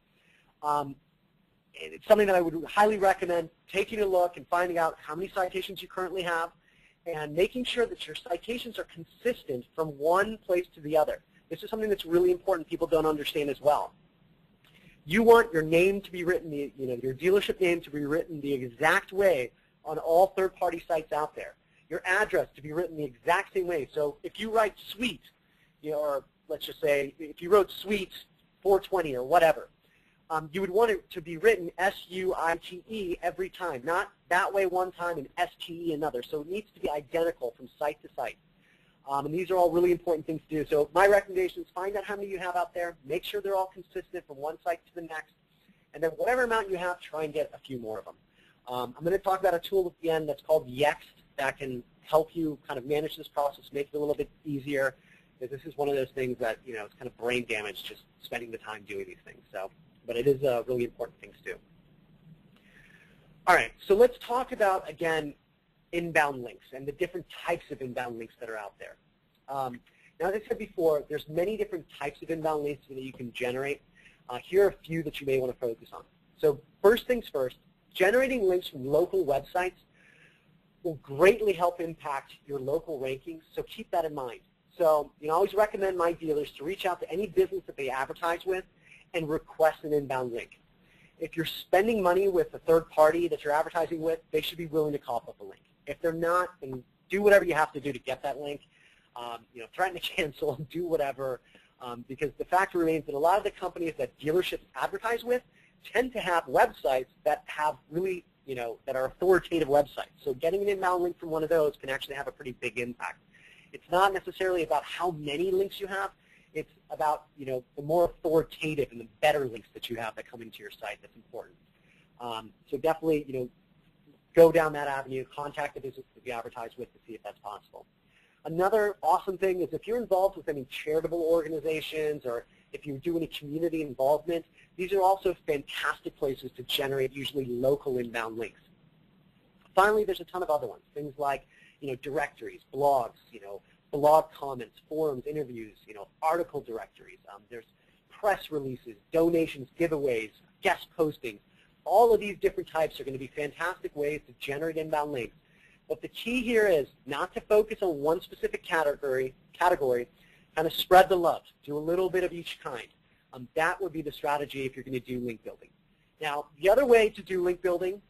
Speaker 2: It's something that I would highly recommend taking a look and finding out how many citations you currently have and making sure that your citations are consistent from one place to the other. This is something that's really important people don't understand as well. You want your name to be written, your dealership name to be written the exact way on all third-party sites out there. Your address to be written the exact same way. So if you write suite, or let's just say if you wrote suite 420 or whatever, you would want it to be written S-U-I-T-E every time, not that way one time and S-T-E another. So it needs to be identical from site to site. And these are all really important things to do. So my recommendation is find out how many you have out there, make sure they're all consistent from one site to the next, and then whatever amount you have, try and get a few more of them. I'm going to talk about a tool at the end that's called Yext that can help you kind of manage this process, make it a little bit easier, because this is one of those things that, it's kind of brain damage just spending the time doing these things. So, but it is a really important thing to do. All right, so let's talk about, again, inbound links and the different types of inbound links that are out there. Now, as I said before, there's many different types of inbound links that you can generate. Here are a few that you may want to focus on. So first things first, generating links from local websites will greatly help impact your local rankings, so keep that in mind. So I always recommend my dealers to reach out to any business that they advertise with and request an inbound link. If you're spending money with a third party that you're advertising with, they should be willing to cough up a link. If they're not, then do whatever you have to do to get that link. Threaten to cancel, do whatever, because the fact remains that a lot of the companies that dealerships advertise with tend to have websites that have really, that are authoritative websites. So getting an inbound link from one of those can actually have a pretty big impact. It's not necessarily about how many links you have. It's about, the more authoritative and the better links that you have that come into your site that's important. So definitely, go down that avenue, contact the business that you advertise with to see if that's possible. Another awesome thing is if you're involved with any charitable organizations or if you do any community involvement, these are also fantastic places to generate usually local inbound links. Finally, there's a ton of other ones, things like directories, blogs, blog comments, forums, interviews, article directories. There's press releases, donations, giveaways, guest postings. All of these different types are going to be fantastic ways to generate inbound links. But the key here is not to focus on one specific category, kind of spread the love. Do a little bit of each kind. That would be the strategy if you're going to do link building. Now, the other way to do link building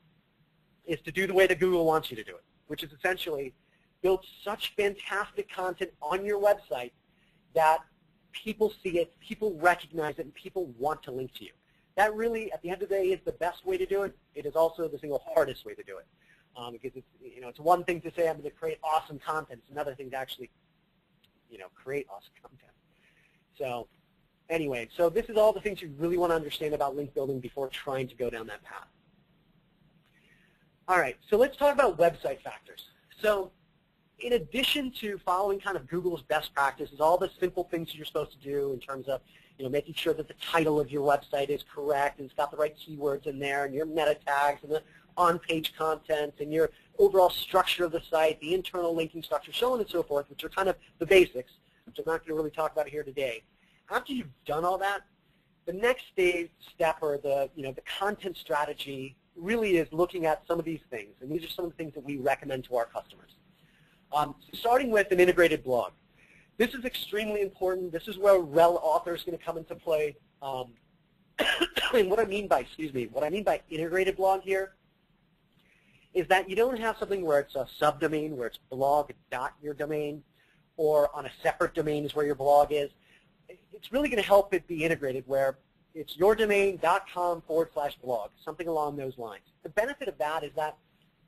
Speaker 2: is to do the way that Google wants you to do it, which is essentially build such fantastic content on your website that people see it, people recognize it, and people want to link to you. That really, at the end of the day, is the best way to do it. It is also the single hardest way to do it. Because it's one thing to say I'm going to create awesome content. It's another thing to actually create awesome content. So anyway, so this is all the things you really want to understand about link building before trying to go down that path. All right, so let's talk about website factors. So in addition to following kind of Google's best practices, all the simple things you're supposed to do in terms of making sure that the title of your website is correct and it's got the right keywords in there and your meta tags and the on-page content and your overall structure of the site, the internal linking structure, so on and so forth, which are kind of the basics, which I'm not going to really talk about here today. After you've done all that, the next step or the content strategy really is looking at some of these things, and these are some of the things that we recommend to our customers. Starting with an integrated blog. This is extremely important. This is where REL author is going to come into play. And what I mean by integrated blog here is that you don't have something where it's a subdomain, where it's blog.yourdomain, or on a separate domain is where your blog is. It's really going to help it be integrated where it's yourdomain.com/blog, something along those lines. The benefit of that is that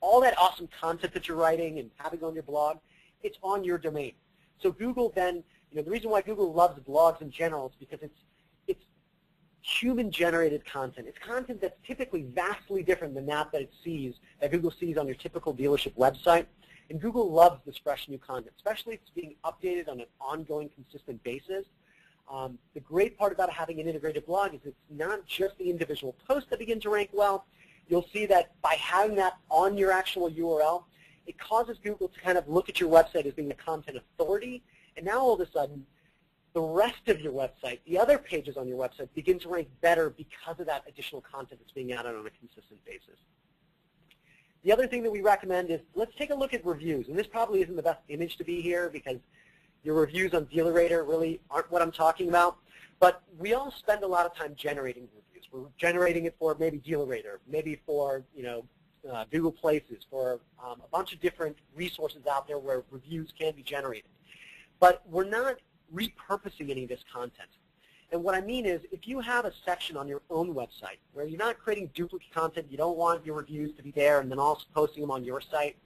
Speaker 2: all that awesome content that you're writing and having on your blog, it's on your domain. So Google then, the reason why Google loves blogs in general is because it's human-generated content. It's content that's typically vastly different than that Google sees on your typical dealership website. And Google loves this fresh new content, especially if it's being updated on an ongoing, consistent basis. The great part about having an integrated blog is it's not just the individual posts that begin to rank well. You'll see that by having that on your actual URL, it causes Google to kind of look at your website as being the content authority, and now all of a sudden, the rest of your website, the other pages on your website, begin to rank better because of that additional content that's being added on a consistent basis. The other thing that we recommend is let's take a look at reviews, and this probably isn't the best image to be here because your reviews on DealerRater really aren't what I'm talking about, but we all spend a lot of time generating reviews. We're generating it for maybe DealerRater, maybe for Google Places, for a bunch of different resources out there where reviews can be generated. But we're not repurposing any of this content. And what I mean is if you have a section on your own website where you're not creating duplicate content, you don't want your reviews to be there and then also posting them on your site,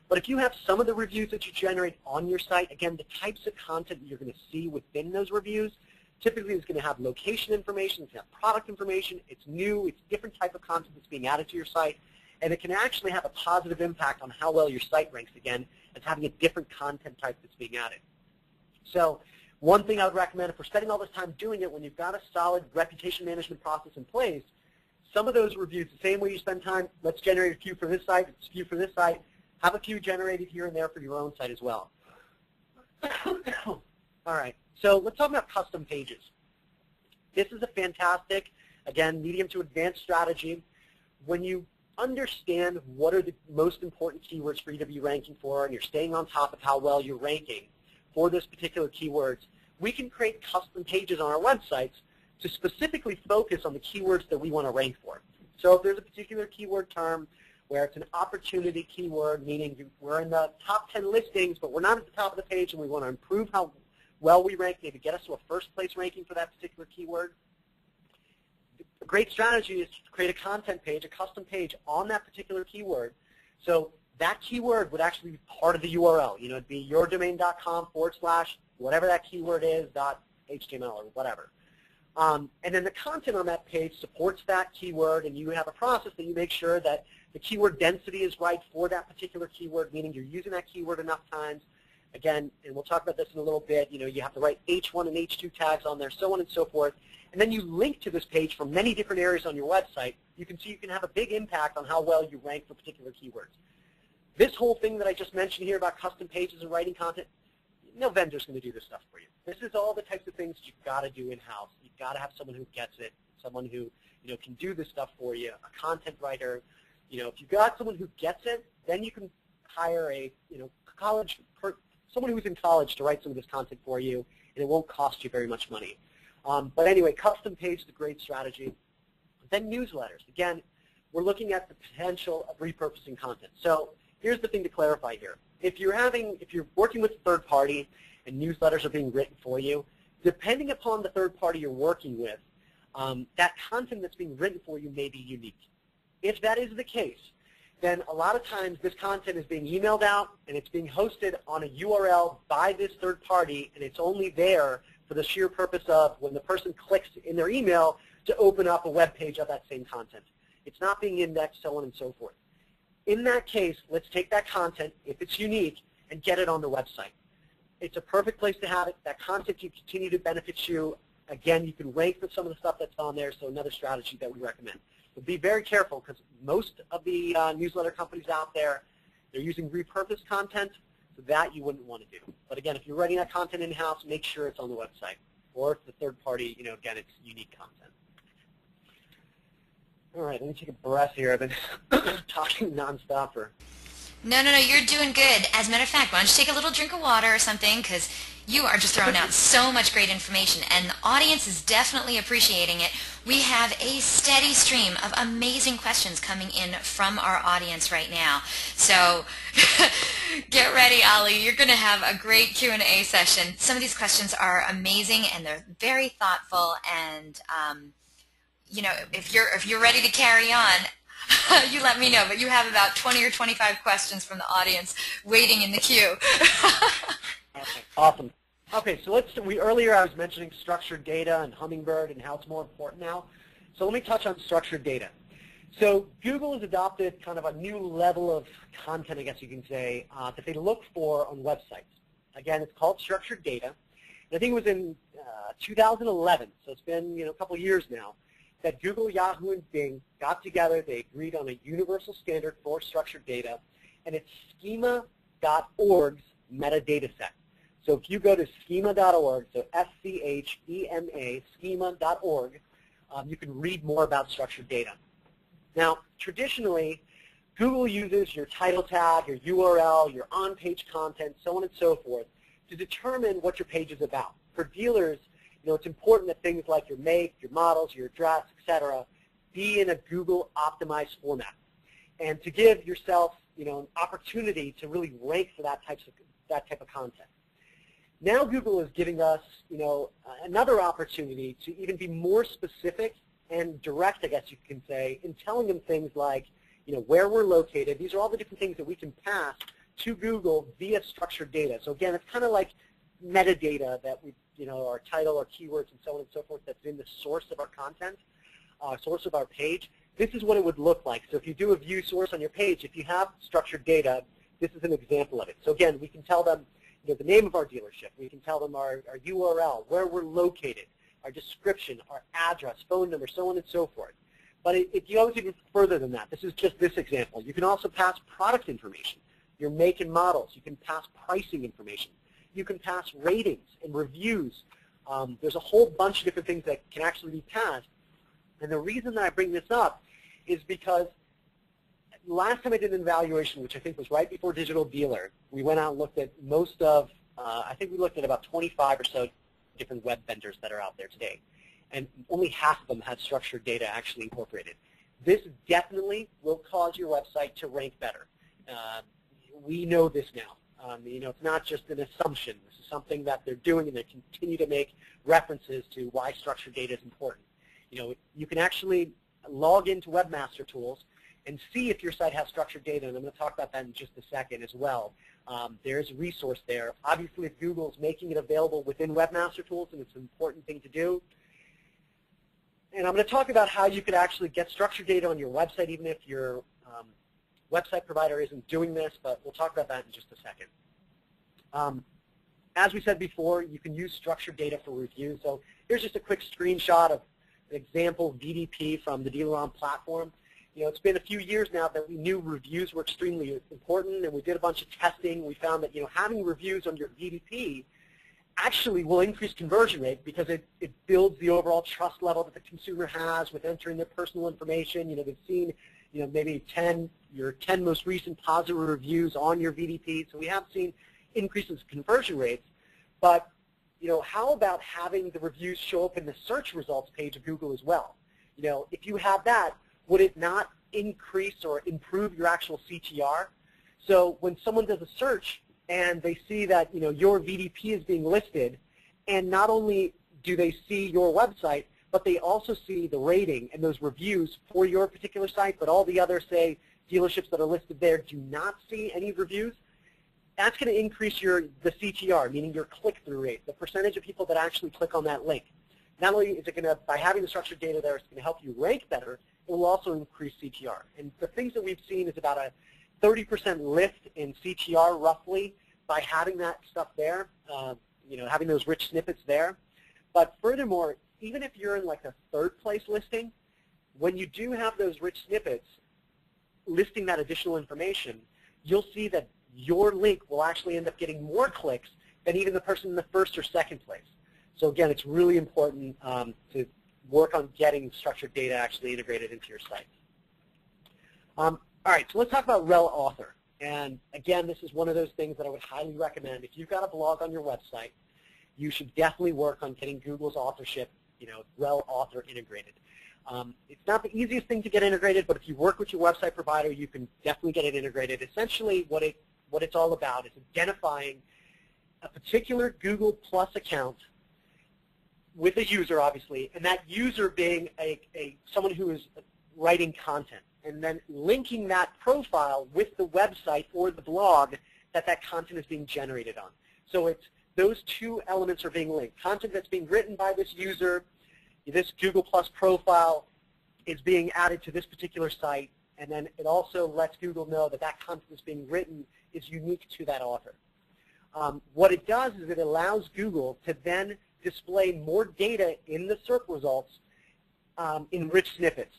Speaker 2: but if you have some of the reviews that you generate on your site, again, the types of content that you're going to see within those reviews typically is going to have location information, it's going to have product information, it's new, it's different type of content that's being added to your site, and it can actually have a positive impact on how well your site ranks again as having a different content type that's being added. So one thing I would recommend, if we're spending all this time doing it, when you've got a solid reputation management process in place, some of those reviews, the same way you spend time, let's generate a few for this site, a few for this site, have a few generated here and there for your own site as well. All right, so let's talk about custom pages. This is a fantastic, again, medium to advanced strategy. When you understand what are the most important keywords for you to be ranking for and you're staying on top of how well you're ranking for this particular keywords, we can create custom pages on our websites to specifically focus on the keywords that we want to rank for. So if there's a particular keyword term where it's an opportunity keyword, meaning we're in the top 10 listings, but we're not at the top of the page and we want to improve how well we rank, maybe get us to a first place ranking for that particular keyword, a great strategy is to create a content page, a custom page on that particular keyword. So that keyword would actually be part of the URL. It'd be yourdomain.com / whatever that keyword is, .html or whatever. And then the content on that page supports that keyword, and you have a process that you make sure that the keyword density is right for that particular keyword, meaning you're using that keyword enough times. Again, and we'll talk about this in a little bit, you have the right H1 and H2 tags on there, so on and so forth. And then you link to this page from many different areas on your website. You can see you can have a big impact on how well you rank for particular keywords. This whole thing that I just mentioned here about custom pages and writing content, no vendor's going to do this stuff for you. This is all the types of things you've got to do in-house. You've got to have someone who gets it, someone who can do this stuff for you, a content writer. If you've got someone who gets it, then you can hire a someone who's in college to write some of this content for you, and it won't cost you very much money. But anyway, custom page is a great strategy. Then newsletters. Again, we're looking at the potential of repurposing content. So here's the thing to clarify here. If you're working with a third party and newsletters are being written for you, depending upon the third party you're working with, that content that's being written for you may be unique. If that is the case, then a lot of times this content is being emailed out and it's being hosted on a URL by this third party, and it's only there for the sheer purpose of when the person clicks in their email to open up a web page of that same content. It's not being indexed, so on and so forth. In that case, let's take that content, if it's unique, and get it on the website. It's a perfect place to have it. That content can continue to benefit you. Again, you can rank for some of the stuff that's on there, so another strategy that we recommend. But be very careful, because most of the newsletter companies out there, they're using repurposed content, so that you wouldn't want to do. But again, if you're writing that content in-house, make sure it's on the website. Or if the third party, again, it's unique content. All right, let me take a breath here. I've been talking nonstop for...
Speaker 1: No, you're doing good. As a matter of fact, why don't you take a little drink of water or something, because you are just throwing out so much great information, and the audience is definitely appreciating it. We have a steady stream of amazing questions coming in from our audience right now. So get ready, Ali. You're going to have a great Q&A session. Some of these questions are amazing, and they're very thoughtful, and if you're ready to carry on, you let me know, but you have about 20 or 25 questions from the audience waiting in the queue.
Speaker 2: Okay, awesome. Okay, so earlier I was mentioning structured data and Hummingbird and how it's more important now. So let me touch on structured data. So Google has adopted kind of a new level of content, I guess you can say, that they look for on websites. Again, it's called structured data. And I think it was in 2011, so it's been a couple years now, that Google, Yahoo, and Bing got together. They agreed on a universal standard for structured data, and it's schema.org's metadata set. So if you go to schema.org, so S-C-H-E-M-A, schema.org, you can read more about structured data. Now, traditionally, Google uses your title tag, your URL, your on-page content, so on and so forth, to determine what your page is about. For dealers, it's important that things like your make, your models, your address, etc., be in a Google-optimized format, and to give yourself, an opportunity to really rank for that type of content. Now Google is giving us, another opportunity to even be more specific and direct, I guess you can say, in telling them things like, where we're located. These are all the different things that we can pass to Google via structured data. So again, it's kind of like metadata that we, our title, our keywords, and so on and so forth that's in the source of our content, source of our page. This is what it would look like. So if you do a view source on your page, if you have structured data, this is an example of it. So again, we can tell them the name of our dealership. We can tell them our URL, where we're located, our description, our address, phone number, so on and so forth. But it goes even further than that. This is just this example. You can also pass product information, your make and models. You can pass pricing information. You can pass ratings and reviews. There's a whole bunch of different things that can actually be passed. And the reason that I bring this up is because last time I did an evaluation, which I think was right before Digital Dealer, we went out and looked at most of, I think we looked at about 25 or so different web vendors that are out there today. And only half of them had structured data actually incorporated. This definitely will cause your website to rank better. We know this now. It's not just an assumption. This is something that they're doing, and they continue to make references to why structured data is important. You can actually log into Webmaster Tools and see if your site has structured data, and I'm going to talk about that in just a second as well. There's a resource there. Obviously, if Google's making it available within Webmaster Tools, and it's an important thing to do. And I'm going to talk about how you could actually get structured data on your website, even if your website provider isn't doing this, but we'll talk about that in just a second. As we said before, you can use structured data for review. So here's just a quick screenshot of an example VDP from the DealerOn platform. It's been a few years now that we knew reviews were extremely important, and we did a bunch of testing. We found that having reviews on your VDP actually will increase conversion rate because it builds the overall trust level that the consumer has with entering their personal information. They've seen maybe your 10 most recent positive reviews on your VDP. So we have seen increases in conversion rates. But how about having the reviews show up in the search results page of Google as well? If you have that, would it not increase or improve your actual CTR? So when someone does a search and they see that your VDP is being listed, and not only do they see your website, but they also see the rating and those reviews for your particular site, but all the other, say, dealerships that are listed there do not see any reviews, that's going to increase the CTR, meaning your click-through rate, the percentage of people that actually click on that link. Not only is it going to, by having the structured data there, it's going to help you rank better, it will also increase CTR. And the things that we've seen is about a 30% lift in CTR roughly by having that stuff there, having those rich snippets there. But furthermore, even if you're in like a third-place listing, when you do have those rich snippets listing that additional information, you'll see that your link will actually end up getting more clicks than even the person in the first or second place. So again, it's really important to work on getting structured data actually integrated into your site. All right, so let's talk about REL Author. And again, this is one of those things that I would highly recommend. If you've got a blog on your website, you should definitely work on getting Google's authorship, REL Author integrated. It's not the easiest thing to get integrated, but if you work with your website provider, you can definitely get it integrated. Essentially, what it's all about is identifying a particular Google Plus account with a user, obviously, and that user being someone who is writing content, and then linking that profile with the website or the blog that content is being generated on. So it's those two elements are being linked. Content that's being written by this user, this Google Plus profile is being added to this particular site, and then it also lets Google know that content that's being written is unique to that author. What it does is it allows Google to then display more data in the search results in rich snippets.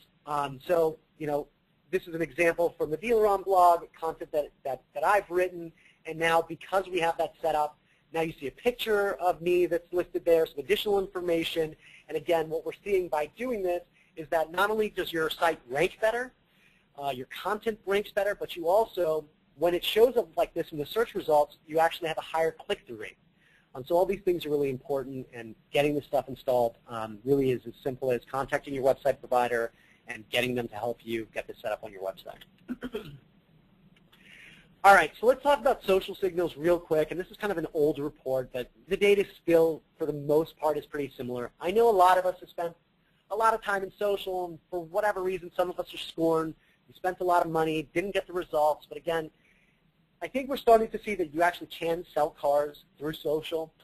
Speaker 2: So, this is an example from the DealerOn blog, content that I've written, and now because we have that set up, now you see a picture of me that's listed there, some additional information, and again, what we're seeing by doing this is that not only does your site rank better, your content ranks better, but you also, when it shows up like this in the search results, you actually have a higher click-through rate. So all these things are really important, and getting this stuff installed really is as simple as contacting your website provider and getting them to help you get this set up on your website. All right, so let's talk about social signals real quick, and this is kind of an old report, but the data still, for the most part, is pretty similar. I know a lot of us have spent a lot of time in social, and for whatever reason, some of us are scorned. We spent a lot of money, didn't get the results, but again, I think we're starting to see that you actually can sell cars through social.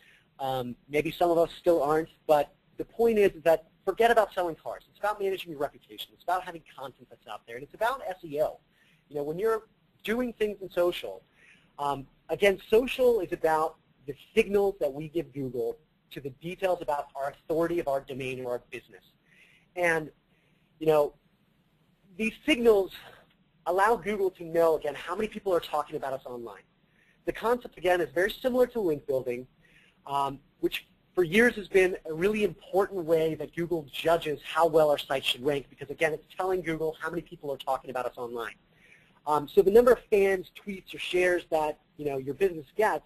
Speaker 2: Maybe some of us still aren't, but the point is that forget about selling cars. It's about managing your reputation. It's about having content that's out there, and it's about SEO. When you're doing things in social, again, social is about the signals that we give Google to the details about our authority of our domain or our business. And, these signals allow Google to know, again, how many people are talking about us online. The concept, again, is very similar to link building, which for years has been a really important way that Google judges how well our site should rank, because, again, it's telling Google how many people are talking about us online. So the number of fans, tweets, or shares that your business gets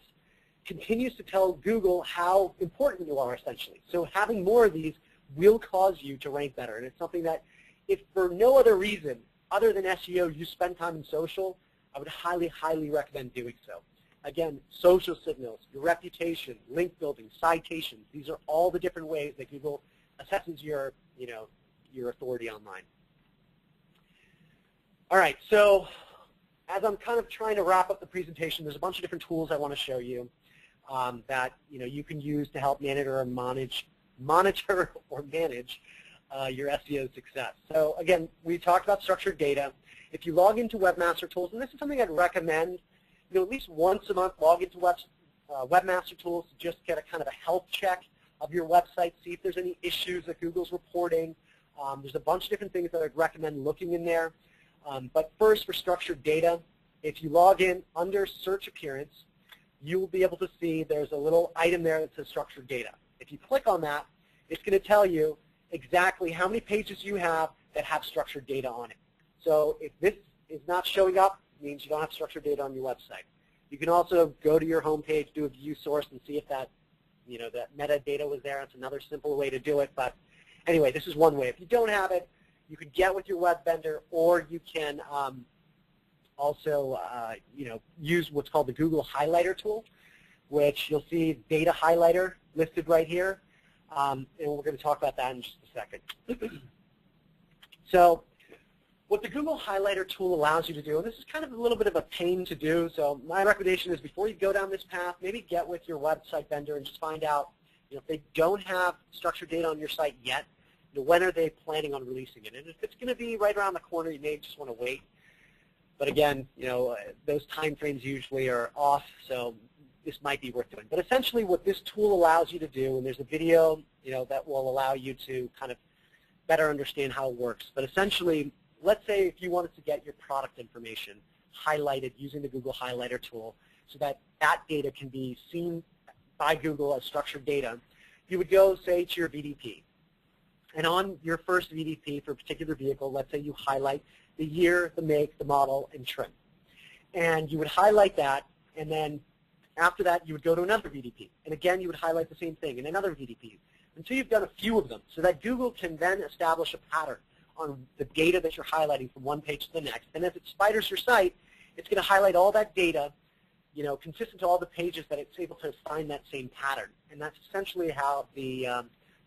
Speaker 2: continues to tell Google how important you are, essentially. So having more of these will cause you to rank better, and it's something that, if for no other reason other than SEO, you spend time in social, I would highly, highly recommend doing so. Again, social signals, your reputation, link building, citations, these are all the different ways that Google assesses your authority online. All right, so as I'm kind of trying to wrap up the presentation, there's a bunch of different tools I want to show you that you can use to help monitor or manage your SEO success. So again, we talked about structured data. If you log into Webmaster Tools, and this is something I'd recommend, at least once a month, log into Webmaster Tools to just get a kind of a health check of your website, see if there's any issues that Google's reporting. There's a bunch of different things that I'd recommend looking in there. But first, for structured data, if you log in under Search Appearance, you will be able to see there's a little item there that says structured data. If you click on that, it's going to tell you exactly how many pages you have that have structured data on it. So if this is not showing up, it means you don't have structured data on your website. You can also go to your home page, do a view source, and see if that metadata was there. It's another simple way to do it. But anyway, this is one way. If you don't have it, you can get with your web vendor, or you can also use what's called the Google Highlighter tool, which you'll see data highlighter listed right here. And we're going to talk about that in just a second. So What the Google Highlighter tool allows you to do, and this is kind of a little bit of a pain to do, so my recommendation is before you go down this path, maybe get with your website vendor and just find out, if they don't have structured data on your site yet, when are they planning on releasing it? And if it's going to be right around the corner, you may just want to wait. But again, those time frames usually are off, so this might be worth doing. But essentially what this tool allows you to do, and there's a video that will allow you to kind of better understand how it works. But essentially, let's say if you wanted to get your product information highlighted using the Google Highlighter tool so that that data can be seen by Google as structured data, you would go, say, to your VDP. And on your first VDP for a particular vehicle, let's say you highlight the year, the make, the model, and trim. And you would highlight that, and then after that you would go to another VDP. And again, you would highlight the same thing in another VDP until you've done a few of them so that Google can then establish a pattern on the data that you're highlighting from one page to the next. And as it spiders your site, it's going to highlight all that data, consistent to all the pages that it's able to find that same pattern. And that's essentially how the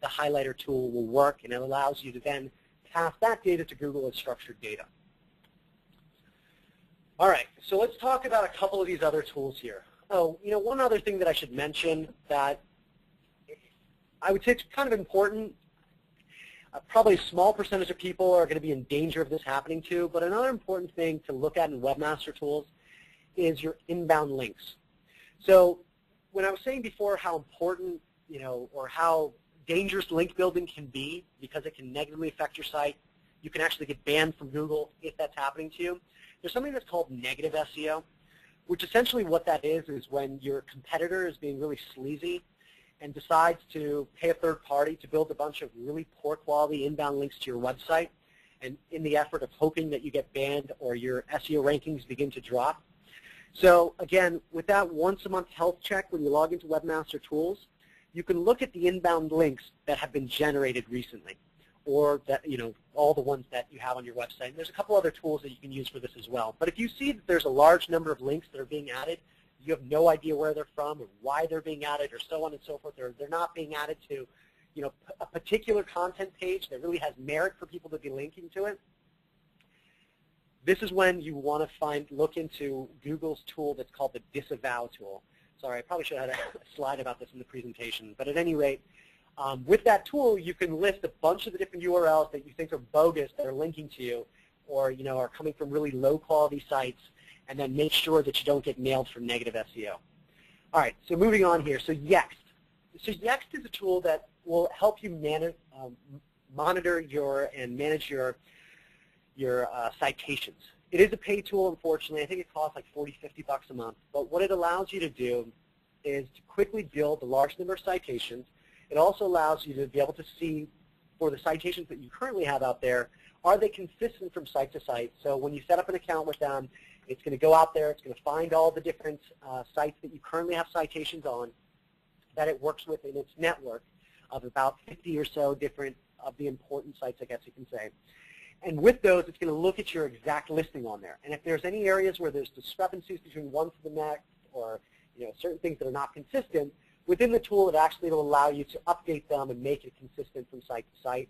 Speaker 2: highlighter tool will work, and it allows you to then pass that data to Google as structured data. All right, so let's talk about a couple of these other tools here. Oh, one other thing that I should mention that I would say it's kind of important. Probably a small percentage of people are going to be in danger of this happening to, but another important thing to look at in Webmaster Tools is your inbound links. So when I was saying before how important, or how dangerous link building can be because it can negatively affect your site, you can actually get banned from Google if that's happening to you. There's something that's called negative SEO, which essentially what that is when your competitor is being really sleazy and decides to pay a third party to build a bunch of really poor quality inbound links to your website, and in the effort of hoping that you get banned or your SEO rankings begin to drop. So again, with that once a month health check when you log into Webmaster Tools, you can look at the inbound links that have been generated recently, or that, all the ones that you have on your website. And there's a couple other tools that you can use for this as well. But if you see that there's a large number of links that are being added, you have no idea where they're from or why they're being added or so on and so forth, or they're not being added to a particular content page that really has merit for people to be linking to it, this is when you want to look into Google's tool that's called the disavow tool. Sorry, I probably should have had a slide about this in the presentation. But at any rate, with that tool, you can list a bunch of the different URLs that you think are bogus that are linking to you, or are coming from really low-quality sites, and then make sure that you don't get nailed for negative SEO. All right, so moving on here. So Yext. So Yext is a tool that will help you monitor and manage your citations. It is a paid tool, unfortunately. I think it costs like $40, $50 a month. But what it allows you to do is to quickly build a large number of citations. It also allows you to be able to see, for the citations that you currently have out there, are they consistent from site to site? So when you set up an account with them, it's going to go out there, it's going to find all the different sites that you currently have citations on that it works with in its network of about 50 or so different of the important sites, I guess you can say. And with those, it's going to look at your exact listing on there. And if there's any areas where there's discrepancies between one to the next, or certain things that are not consistent, within the tool it actually will allow you to update them and make it consistent from site to site.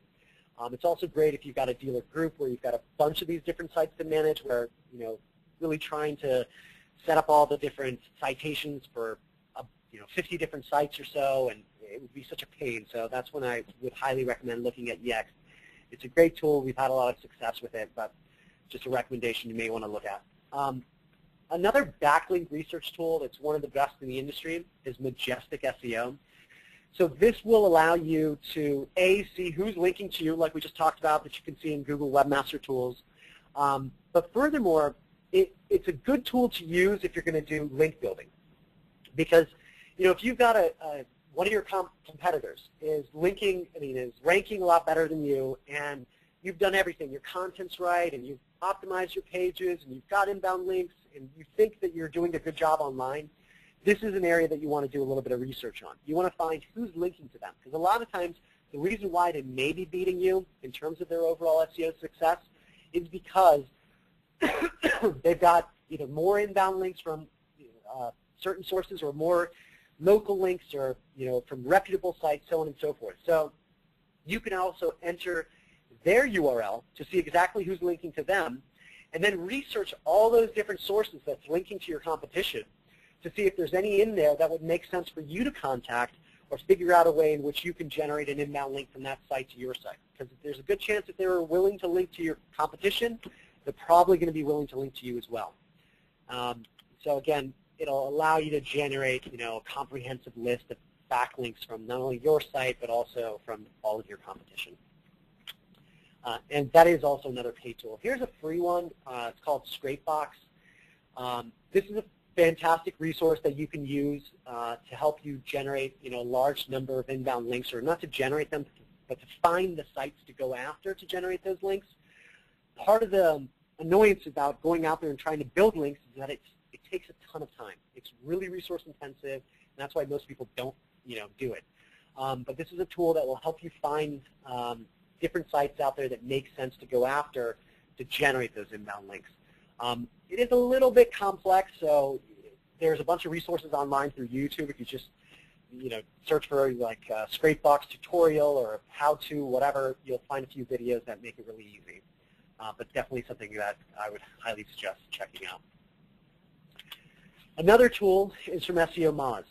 Speaker 2: It's also great if you've got a dealer group where you've got a bunch of these different sites to manage, where really trying to set up all the different citations for 50 different sites or so, and it would be such a pain. So that's when I would highly recommend looking at Yext. It's a great tool. We've had a lot of success with it, but just a recommendation you may want to look at. Another backlink research tool that's one of the best in the industry is Majestic SEO. So this will allow you to, A, see who's linking to you, like we just talked about, that you can see in Google Webmaster Tools. But furthermore, it's a good tool to use if you're going to do link building. Because if you've got one of your competitors is ranking a lot better than you, and you've done everything, your content's right, and you've optimized your pages, and you've got inbound links, and you think that you're doing a good job online, this is an area that you want to do a little bit of research on. You want to find who's linking to them. Because a lot of times, the reason why they may be beating you in terms of their overall SEO success is because they've got either more inbound links from certain sources, or more local links, or from reputable sites, so on and so forth. So you can also enter their URL to see exactly who's linking to them, and then research all those different sources that's linking to your competition to see if there's any in there that would make sense for you to contact or figure out a way in which you can generate an inbound link from that site to your site. Because there's a good chance if they were willing to link to your competition, they're probably going to be willing to link to you as well. So again, it'll allow you to generate, a comprehensive list of backlinks from not only your site, but also from all of your competition. And that is also another paid tool. Here's a free one. It's called Scrapebox. This is a fantastic resource that you can use to help you generate, a large number of inbound links, or not to generate them, but to find the sites to go after to generate those links. Part of the annoyance about going out there and trying to build links is that it takes a ton of time. It's really resource intensive, and that's why most people don't, do it. But this is a tool that will help you find different sites out there that make sense to go after to generate those inbound links. It is a little bit complex, so there's a bunch of resources online through YouTube. If you just, search for like Scrapebox tutorial or how-to, whatever, you'll find a few videos that make it really easy. But definitely something that I would highly suggest checking out. Another tool is from SEO Moz.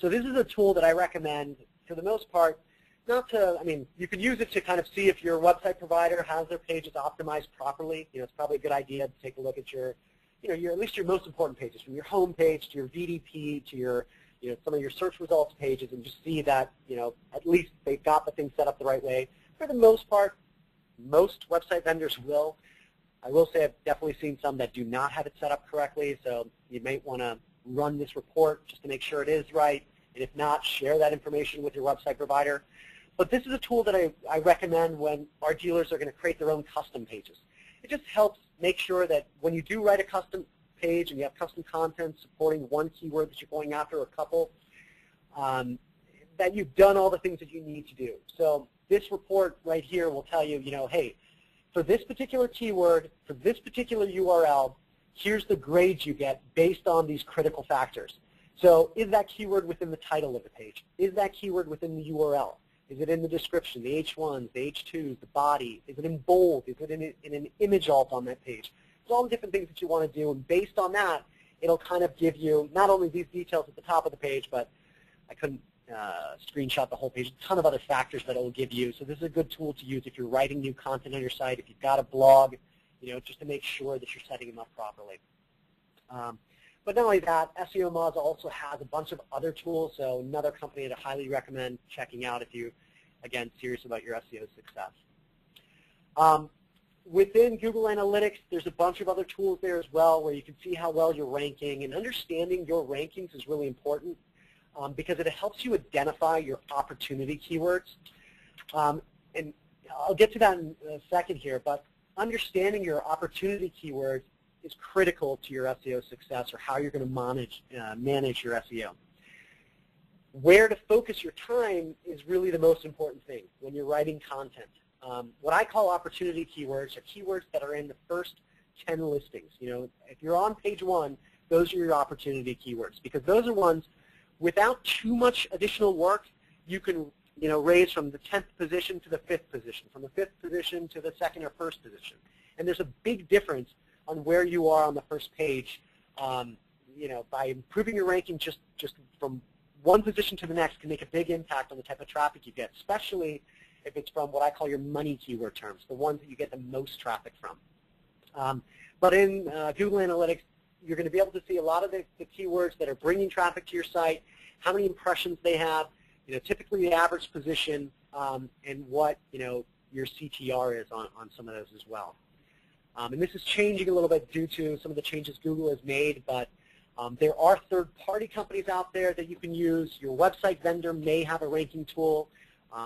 Speaker 2: So this is a tool that I recommend, for the most part, not to, you could use it to kind of see if your website provider has their pages optimized properly. It's probably a good idea to take a look at your, at least your most important pages, from your home page to your VDP to your, some of your search results pages, and just see that, at least they've got the thing set up the right way. For the most part, most website vendors will. I will say I've definitely seen some that do not have it set up correctly, so you might want to run this report just to make sure it is right, and if not, share that information with your website provider. But this is a tool that I recommend when our dealers are going to create their own custom pages. It just helps make sure that when you do write a custom page and you have custom content supporting one keyword that you're going after, or a couple, that you've done all the things that you need to do. So this report right here will tell you, hey, for this particular keyword, for this particular URL, here's the grades you get based on these critical factors. So is that keyword within the title of the page? Is that keyword within the URL? Is it in the description, the H1s, the H2s, the body? Is it in bold? Is it in an image alt on that page? It's all the different things that you want to do, and based on that, it'll kind of give you not only these details at the top of the page, but I couldn't screenshot the whole page, a ton of other factors that it will give you. So this is a good tool to use if you're writing new content on your site, if you've got a blog, just to make sure that you're setting them up properly. But not only that, SEO Moz also has a bunch of other tools, so another company that I highly recommend checking out if you, again, serious about your SEO success. Within Google Analytics, there's a bunch of other tools there as well where you can see how well you're ranking, and understanding your rankings is really important because it helps you identify your opportunity keywords. And I'll get to that in a second here, but understanding your opportunity keywords is critical to your SEO success, or how you're going to manage your SEO. Where to focus your time is really the most important thing when you're writing content. What I call opportunity keywords are keywords that are in the first 10 listings. If you're on page 1, those are your opportunity keywords, because those are ones without too much additional work you can raise from the 10th position to the 5th position, from the 5th position to the 2nd or 1st position. And there's a big difference on where you are on the first page. By improving your ranking just from one position to the next can make a big impact on the type of traffic you get, especially if it's from what I call your money keyword terms, the ones that you get the most traffic from. But in Google Analytics, you're going to be able to see a lot of the keywords that are bringing traffic to your site, how many impressions they have, typically the average position, and what your CTR is on some of those as well. And this is changing a little bit due to some of the changes Google has made, but there are third-party companies out there that you can use. Your website vendor may have a ranking tool.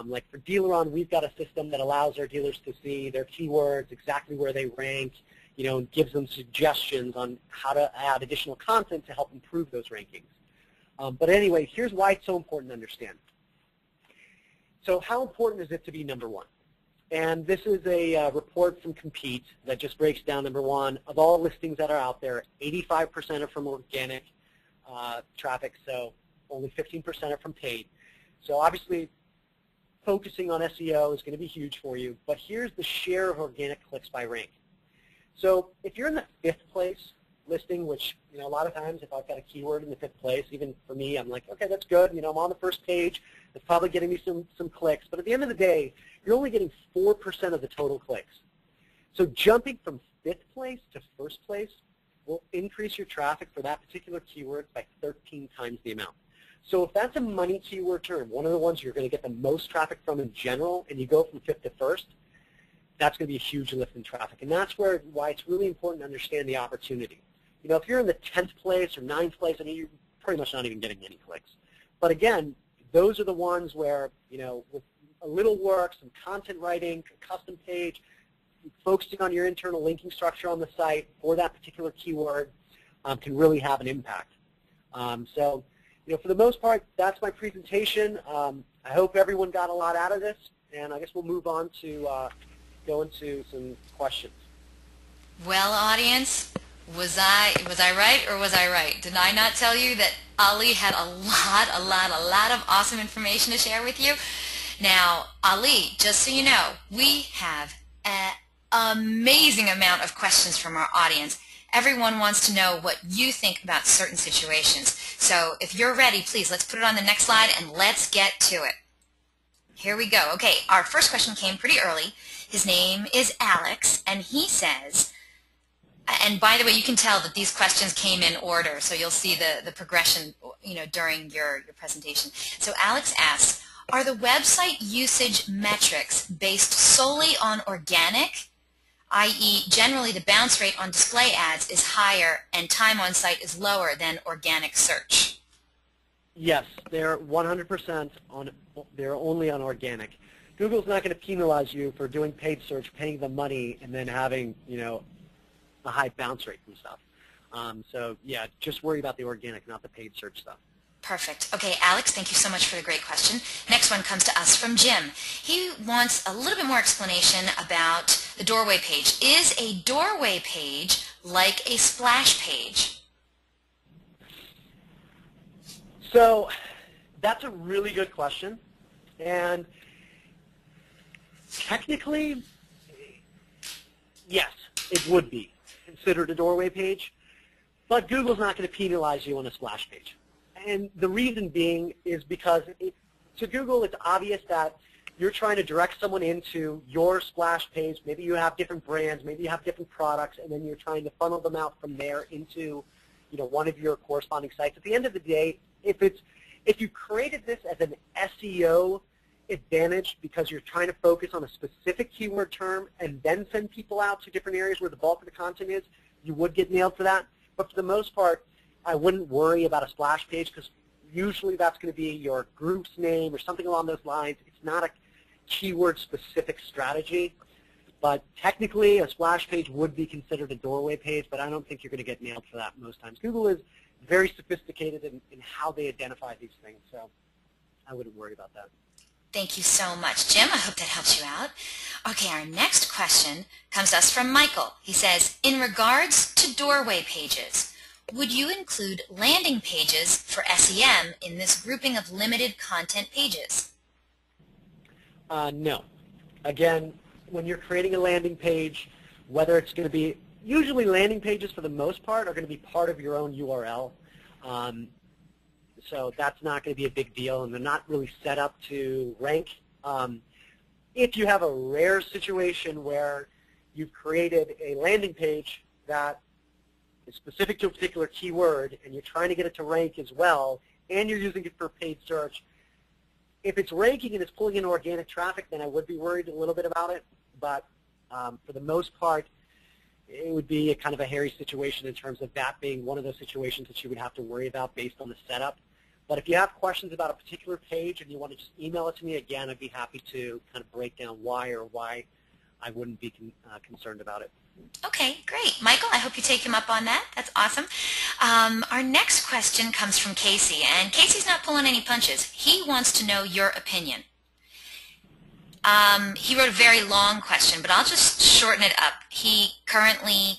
Speaker 2: Like for DealerOn, we've got a system that allows our dealers to see their keywords, exactly where they rank, and gives them suggestions on how to add additional content to help improve those rankings. But anyway, here's why it's so important to understand. So how important is it to be number 1? And this is a report from Compete that just breaks down, number 1, of all listings that are out there, 85% are from organic traffic, so only 15% are from paid. So obviously, focusing on SEO is going to be huge for you, but here's the share of organic clicks by rank. So if you're in the 5th place listing, which, a lot of times if I've got a keyword in the 5th place, even for me, I'm like, okay, that's good. I'm on the first page. It's probably getting me some clicks. But at the end of the day, you're only getting 4% of the total clicks. So jumping from 5th place to 1st place will increase your traffic for that particular keyword by 13 times the amount. So if that's a money keyword term, one of the ones you're going to get the most traffic from in general, and you go from 5th to 1st, that's going to be a huge lift in traffic. And that's why it's really important to understand the opportunity. If you're in the 10th place or 9th place, you're pretty much not even getting any clicks. But again, those are the ones where, with a little work, some content writing, a custom page, focusing on your internal linking structure on the site for that particular keyword can really have an impact. So, for the most part, that's my presentation. I hope everyone got a lot out of this, and I guess we'll move on to go into some questions.
Speaker 1: Well, audience, was I right or was I right? Did I not tell you that Ali had a lot of awesome information to share with you? Now, Ali, just so you know, we have an amazing amount of questions from our audience. Everyone wants to know what you think about certain situations. So if you're ready, please, let's put it on the next slide and let's get to it. Here we go. Okay, our first question came pretty early. His name is Alex, and he says, and by the way, you can tell that these questions came in order, so you'll see the progression, during your presentation. So Alex asks, are the website usage metrics based solely on organic, i.e., generally the bounce rate on display ads is higher and time on site is lower than organic search?
Speaker 2: Yes, they're 100% on. They're only on organic. Google's not going to penalize you for doing paid search, paying them money, and then having a high bounce rate and stuff. So yeah, just worry about the organic, not the paid search stuff.
Speaker 1: Perfect. Okay, Alex, thank you so much for the great question. Next one comes to us from Jim. He wants a little bit more explanation about the doorway page. Is a doorway page like a splash page?
Speaker 2: So that's a really good question. And technically, yes, it would be considered a doorway page, but Google's not going to penalize you on a splash page. And the reason being is because to Google, it's obvious that you're trying to direct someone into your splash page. Maybe you have different brands, maybe you have different products, and then you're trying to funnel them out from there into one of your corresponding sites. At the end of the day, if you created this as an SEO advantage because you're trying to focus on a specific keyword term and then send people out to different areas where the bulk of the content is, you would get nailed for that. But for the most part, I wouldn't worry about a splash page because usually that's going to be your group's name or something along those lines. It's not a keyword-specific strategy. But technically, a splash page would be considered a doorway page, but I don't think you're going to get nailed for that most times. Google is very sophisticated in how they identify these things, so I wouldn't worry about that.
Speaker 1: Thank you so much, Jim. I hope that helps you out. Okay, our next question comes to us from Michael. He says, in regards to doorway pages, would you include landing pages for SEM in this grouping of limited content pages?
Speaker 2: No. Again, when you're creating a landing page, whether it's going to be, usually landing pages for the most part are going to be part of your own URL. So that's not going to be a big deal, and they're not really set up to rank. If you have a rare situation where you've created a landing page that is specific to a particular keyword and you're trying to get it to rank as well, and you're using it for paid search, if it's ranking and it's pulling in organic traffic, then I would be worried a little bit about it. But for the most part, it would be a kind of a hairy situation in terms of that being one of those situations that you would have to worry about based on the setup. But if you have questions about a particular page and you want to just email it to me, again, I'd be happy to kind of break down why I wouldn't be concerned about it.
Speaker 1: Okay, great. Michael, I hope you take him up on that. That's awesome. Our next question comes from Casey, and Casey's not pulling any punches. He wants to know your opinion. He wrote a very long question, but I'll just shorten it up. He currently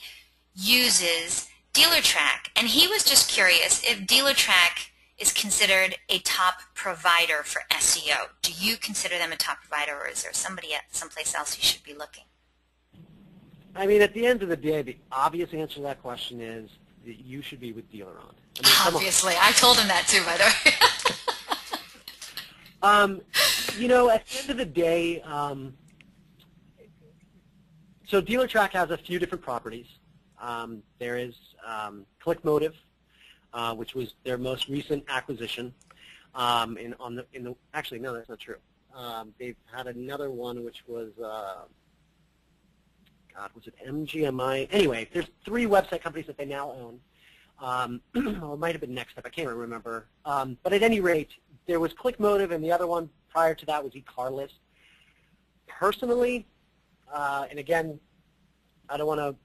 Speaker 1: uses DealerTrack, and he was just curious if DealerTrack is considered a top provider for SEO? Do you consider them a top provider, or is there somebody at someplace else you should be looking?
Speaker 2: I mean, at the end of the day, the obvious answer to that question is that you should be with DealerOn. I mean,
Speaker 1: obviously. I told him that too, by the way.
Speaker 2: You know, at the end of the day, so DealerTrack has a few different properties. There is ClickMotive, which was their most recent acquisition. Actually, no, that's not true. They've had another one, which was, was it MGMI? Anyway, there's 3 website companies that they now own. Or it might have been Next Step. I can't remember. But at any rate, there was ClickMotive, and the other one prior to that was eCarList. Personally, and again, I don't want to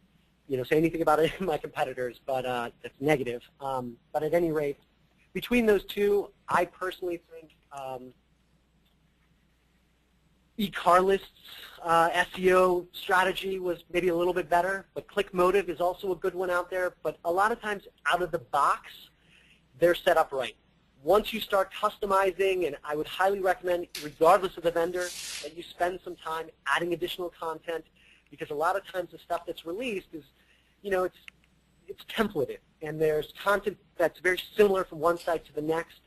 Speaker 2: say anything about any of my competitors, but that's negative. But at any rate, between those two, I personally think eCarList's SEO strategy was maybe a little bit better, but ClickMotive is also a good one out there. But a lot of times, out of the box, they're set up right. Once you start customizing, and I would highly recommend, regardless of the vendor, that you spend some time adding additional content, because a lot of times the stuff that's released is, it's templated, and there's content that's very similar from one site to the next.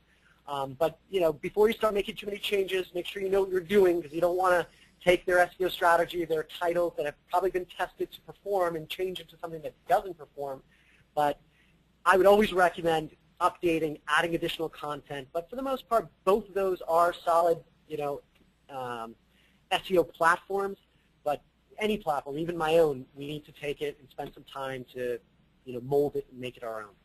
Speaker 2: But before you start making too many changes, make sure you know what you're doing, because you don't want to take their SEO strategy, their titles that have probably been tested to perform, and change it to something that doesn't perform. But I would always recommend updating, adding additional content. But for the most part, both of those are solid, SEO platforms. But any platform, even my own, we need to take it and spend some time to, mold it and make it our own.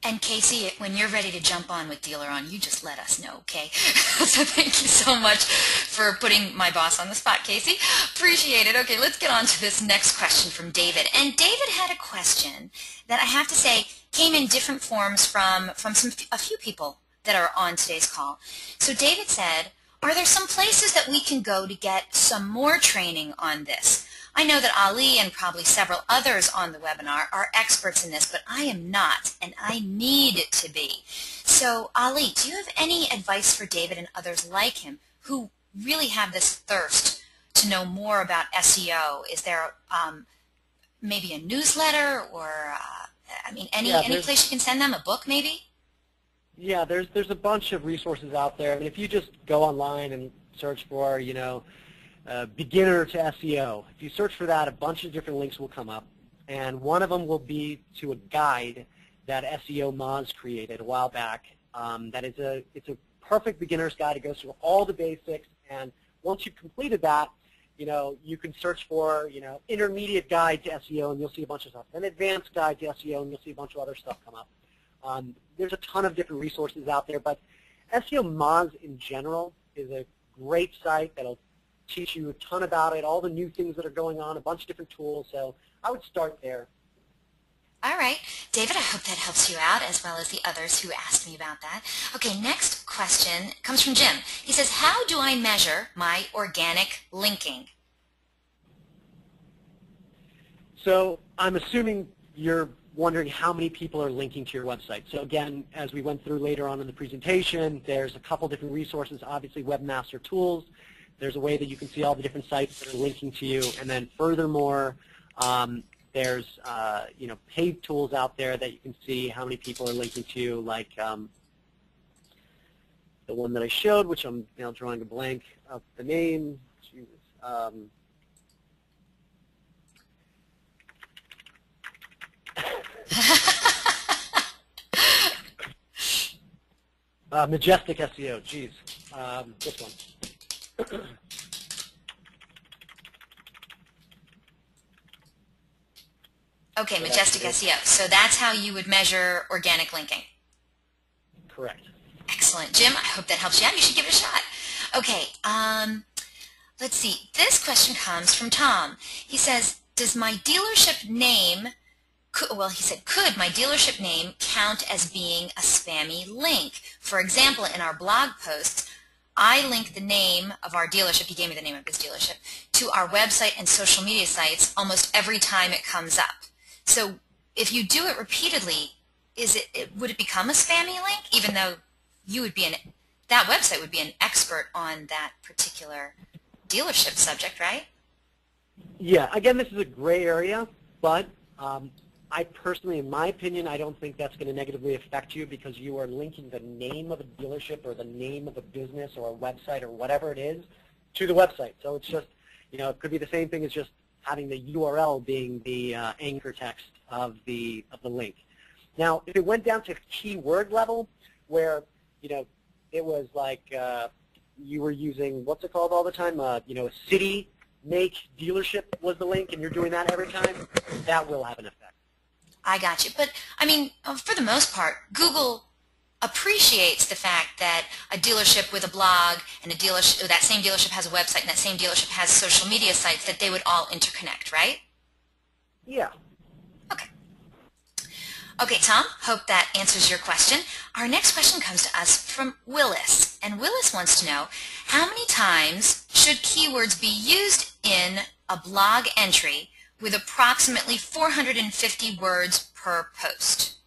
Speaker 1: And Casey, when you're ready to jump on with DealerOn, you just let us know, okay? So thank you so much for putting my boss on the spot, Casey. Appreciate it. Okay, let's get on to this next question from David. And David had a question that I have to say came in different forms from a few people that are on today's call. So David said, are there some places that we can go to get some more training on this? I know that Ali and probably several others on the webinar are experts in this, but I am not, and I need to be. So, Ali, do you have any advice for David and others like him who really have this thirst to know more about SEO? Is there maybe a newsletter or, any place you can send them, a book maybe?
Speaker 2: Yeah, there's a bunch of resources out there. I mean, if you just go online and search for, beginner to SEO. If you search for that, a bunch of different links will come up, and one of them will be to a guide that SEO Moz created a while back. It's a perfect beginner's guide. It goes through all the basics, and once you've completed that, you can search for, intermediate guide to SEO, and you'll see a bunch of stuff. An advanced guide to SEO, and you'll see a bunch of other stuff come up. There's a ton of different resources out there, but SEO Moz in general is a great site that'll teach you a ton about it, all the new things that are going on, a bunch of different tools. So I would start there.
Speaker 1: All right. David, I hope that helps you out as well as the others who asked me about that. Okay, next question comes from Jim. He says, how do I measure my organic linking?
Speaker 2: So I'm assuming you're wondering how many people are linking to your website. So again, as we went through later on in the presentation, there's a couple different resources, obviously Webmaster Tools. There's a way that you can see all the different sites that are linking to you, and then furthermore, there's paid tools out there that you can see how many people are linking to you, like the one that I showed, which I'm now drawing a blank of the name. Majestic SEO. Geez, this one.
Speaker 1: Okay, Majestic SEO. So that's how you would measure organic linking.
Speaker 2: Correct.
Speaker 1: Excellent. Jim, I hope that helps you out. You should give it a shot. Okay, let's see. This question comes from Tom. He says, does my dealership name, could my dealership name count as being a spammy link? For example, in our blog posts, I link the name of our dealership, he gave me the name of his dealership, to our website and social media sites almost every time it comes up. So if you do it repeatedly, would it become a spammy link, even though you would be that website would be an expert on that particular dealership subject, right?
Speaker 2: Yeah, again, this is a gray area, but I personally, in my opinion, I don't think that's going to negatively affect you because you are linking the name of a dealership or the name of a business or a website or whatever it is to the website. So it's just, it could be the same thing as just having the URL being the anchor text of the link. Now, if it went down to keyword level where, it was like you were using, what's it called all the time, a city, make, dealership was the link, and you're doing that every time, that will have an effect.
Speaker 1: I got you. But, I mean, for the most part, Google appreciates the fact that a dealership with a blog and that same dealership has a website and that same dealership has social media sites, that they would all interconnect, right?
Speaker 2: Yeah.
Speaker 1: Okay. Okay, Tom, hope that answers your question. Our next question comes to us from Willis, and Willis wants to know, how many times should keywords be used in a blog entry with approximately 450 words per post?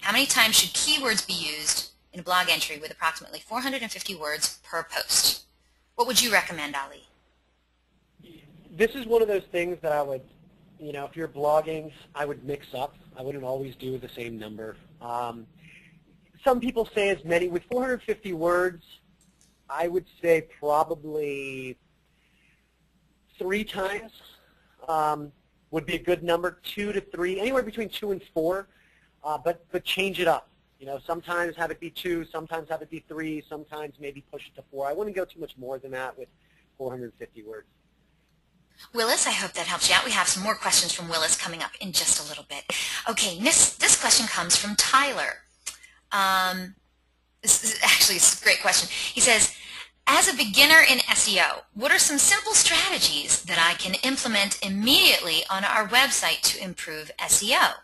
Speaker 1: How many times should keywords be used in a blog entry with approximately 450 words per post? What would you recommend, Ali?
Speaker 2: This is one of those things that I would, if you're blogging, I would mix up. I wouldn't always do the same number. Some people say as many. With 450 words, I would say probably 3 times would be a good number, 2 to 3, anywhere between 2 and 4, but change it up. Sometimes have it be 2, sometimes have it be 3, sometimes maybe push it to 4. I wouldn't go too much more than that with 450 words.
Speaker 1: Willis, I hope that helps you out. We have some more questions from Willis coming up in just a little bit. Okay, this question comes from Tyler. This is actually a great question. He says, as a beginner in SEO, what are some simple strategies that I can implement immediately on our website to improve SEO?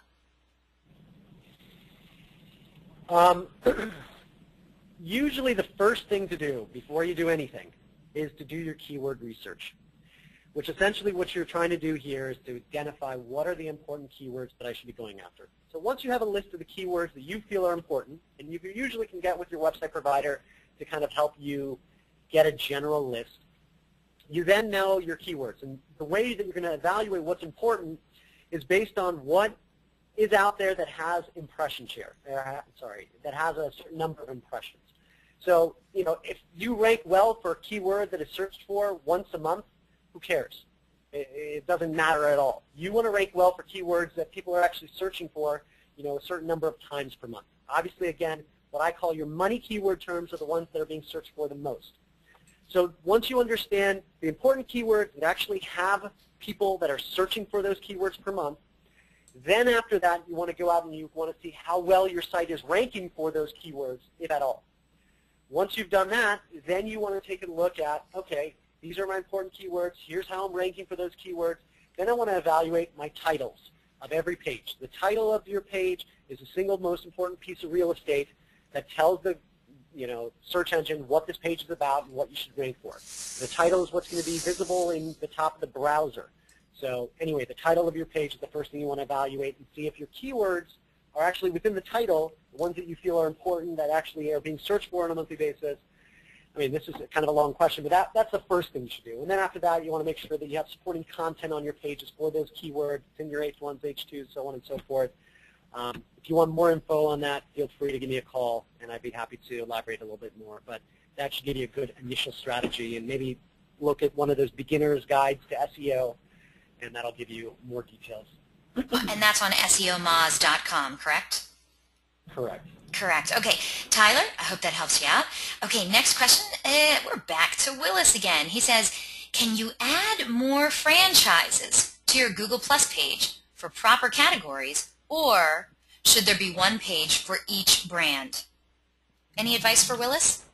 Speaker 2: Usually the first thing to do before you do anything is to do your keyword research, which essentially what you're trying to do here is to identify what are the important keywords that I should be going after. So once you have a list of the keywords that you feel are important, and you usually can get with your website provider to kind of help you get a general list, you then know your keywords. And the way that you're going to evaluate what's important is based on what is out there that has impression share, that has a certain number of impressions. So, if you rank well for a keyword that is searched for once a month, who cares? It doesn't matter at all. You want to rank well for keywords that people are actually searching for, a certain number of times per month. Obviously, again, what I call your money keyword terms are the ones that are being searched for the most. So once you understand the important keywords that actually have people that are searching for those keywords per month, then after that, you want to go out and you want to see how well your site is ranking for those keywords, if at all. Once you've done that, then you want to take a look at, okay, these are my important keywords. Here's how I'm ranking for those keywords. Then I want to evaluate my titles of every page. The title of your page is the single most important piece of real estate that tells the search engine what this page is about and what you should rank for. The title is what's going to be visible in the top of the browser. So anyway, the title of your page is the first thing you want to evaluate and see if your keywords are actually within the title, the ones that you feel are important that actually are being searched for on a monthly basis. I mean, this is kind of a long question, but that's the first thing you should do. And then after that, you want to make sure that you have supporting content on your pages for those keywords. It's in your H1s, H2s, so on and so forth. If you want more info on that, feel free to give me a call, and I'd be happy to elaborate a little bit more. But that should give you a good initial strategy, and maybe look at one of those beginner's guides to SEO, and that'll give you more details.
Speaker 1: And that's on SEOmoz.com, correct?
Speaker 2: Correct.
Speaker 1: Correct. Okay, Tyler, I hope that helps you out. Okay, next question. We're back to Willis again. He says, can you add more franchises to your Google Plus page for proper categories, or should there be one page for each brand? Any advice for Willis?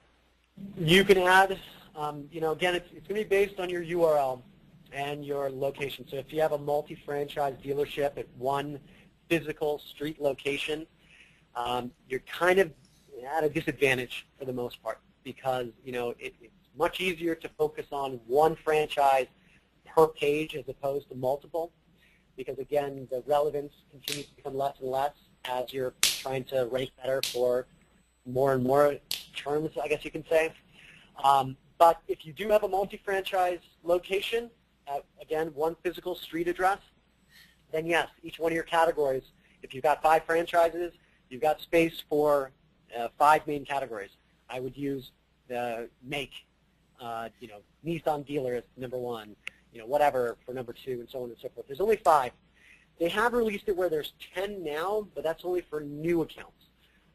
Speaker 2: You can add, again, it's going to be based on your URL and your location. So if you have a multi-franchise dealership at one physical street location, you're kind of at a disadvantage for the most part because, it's much easier to focus on one franchise per page as opposed to multiple because, again, the relevance continues to become less and less. as you're trying to rank better for more and more terms, I guess you can say. But if you do have a multi-franchise location, again, one physical street address, then yes, each one of your categories, if you've got 5 franchises, you've got space for 5 main categories. I would use the make, Nissan dealer as number 1, whatever for number 2, and so on and so forth. There's only 5. They have released it where there's 10 now, but that's only for new accounts.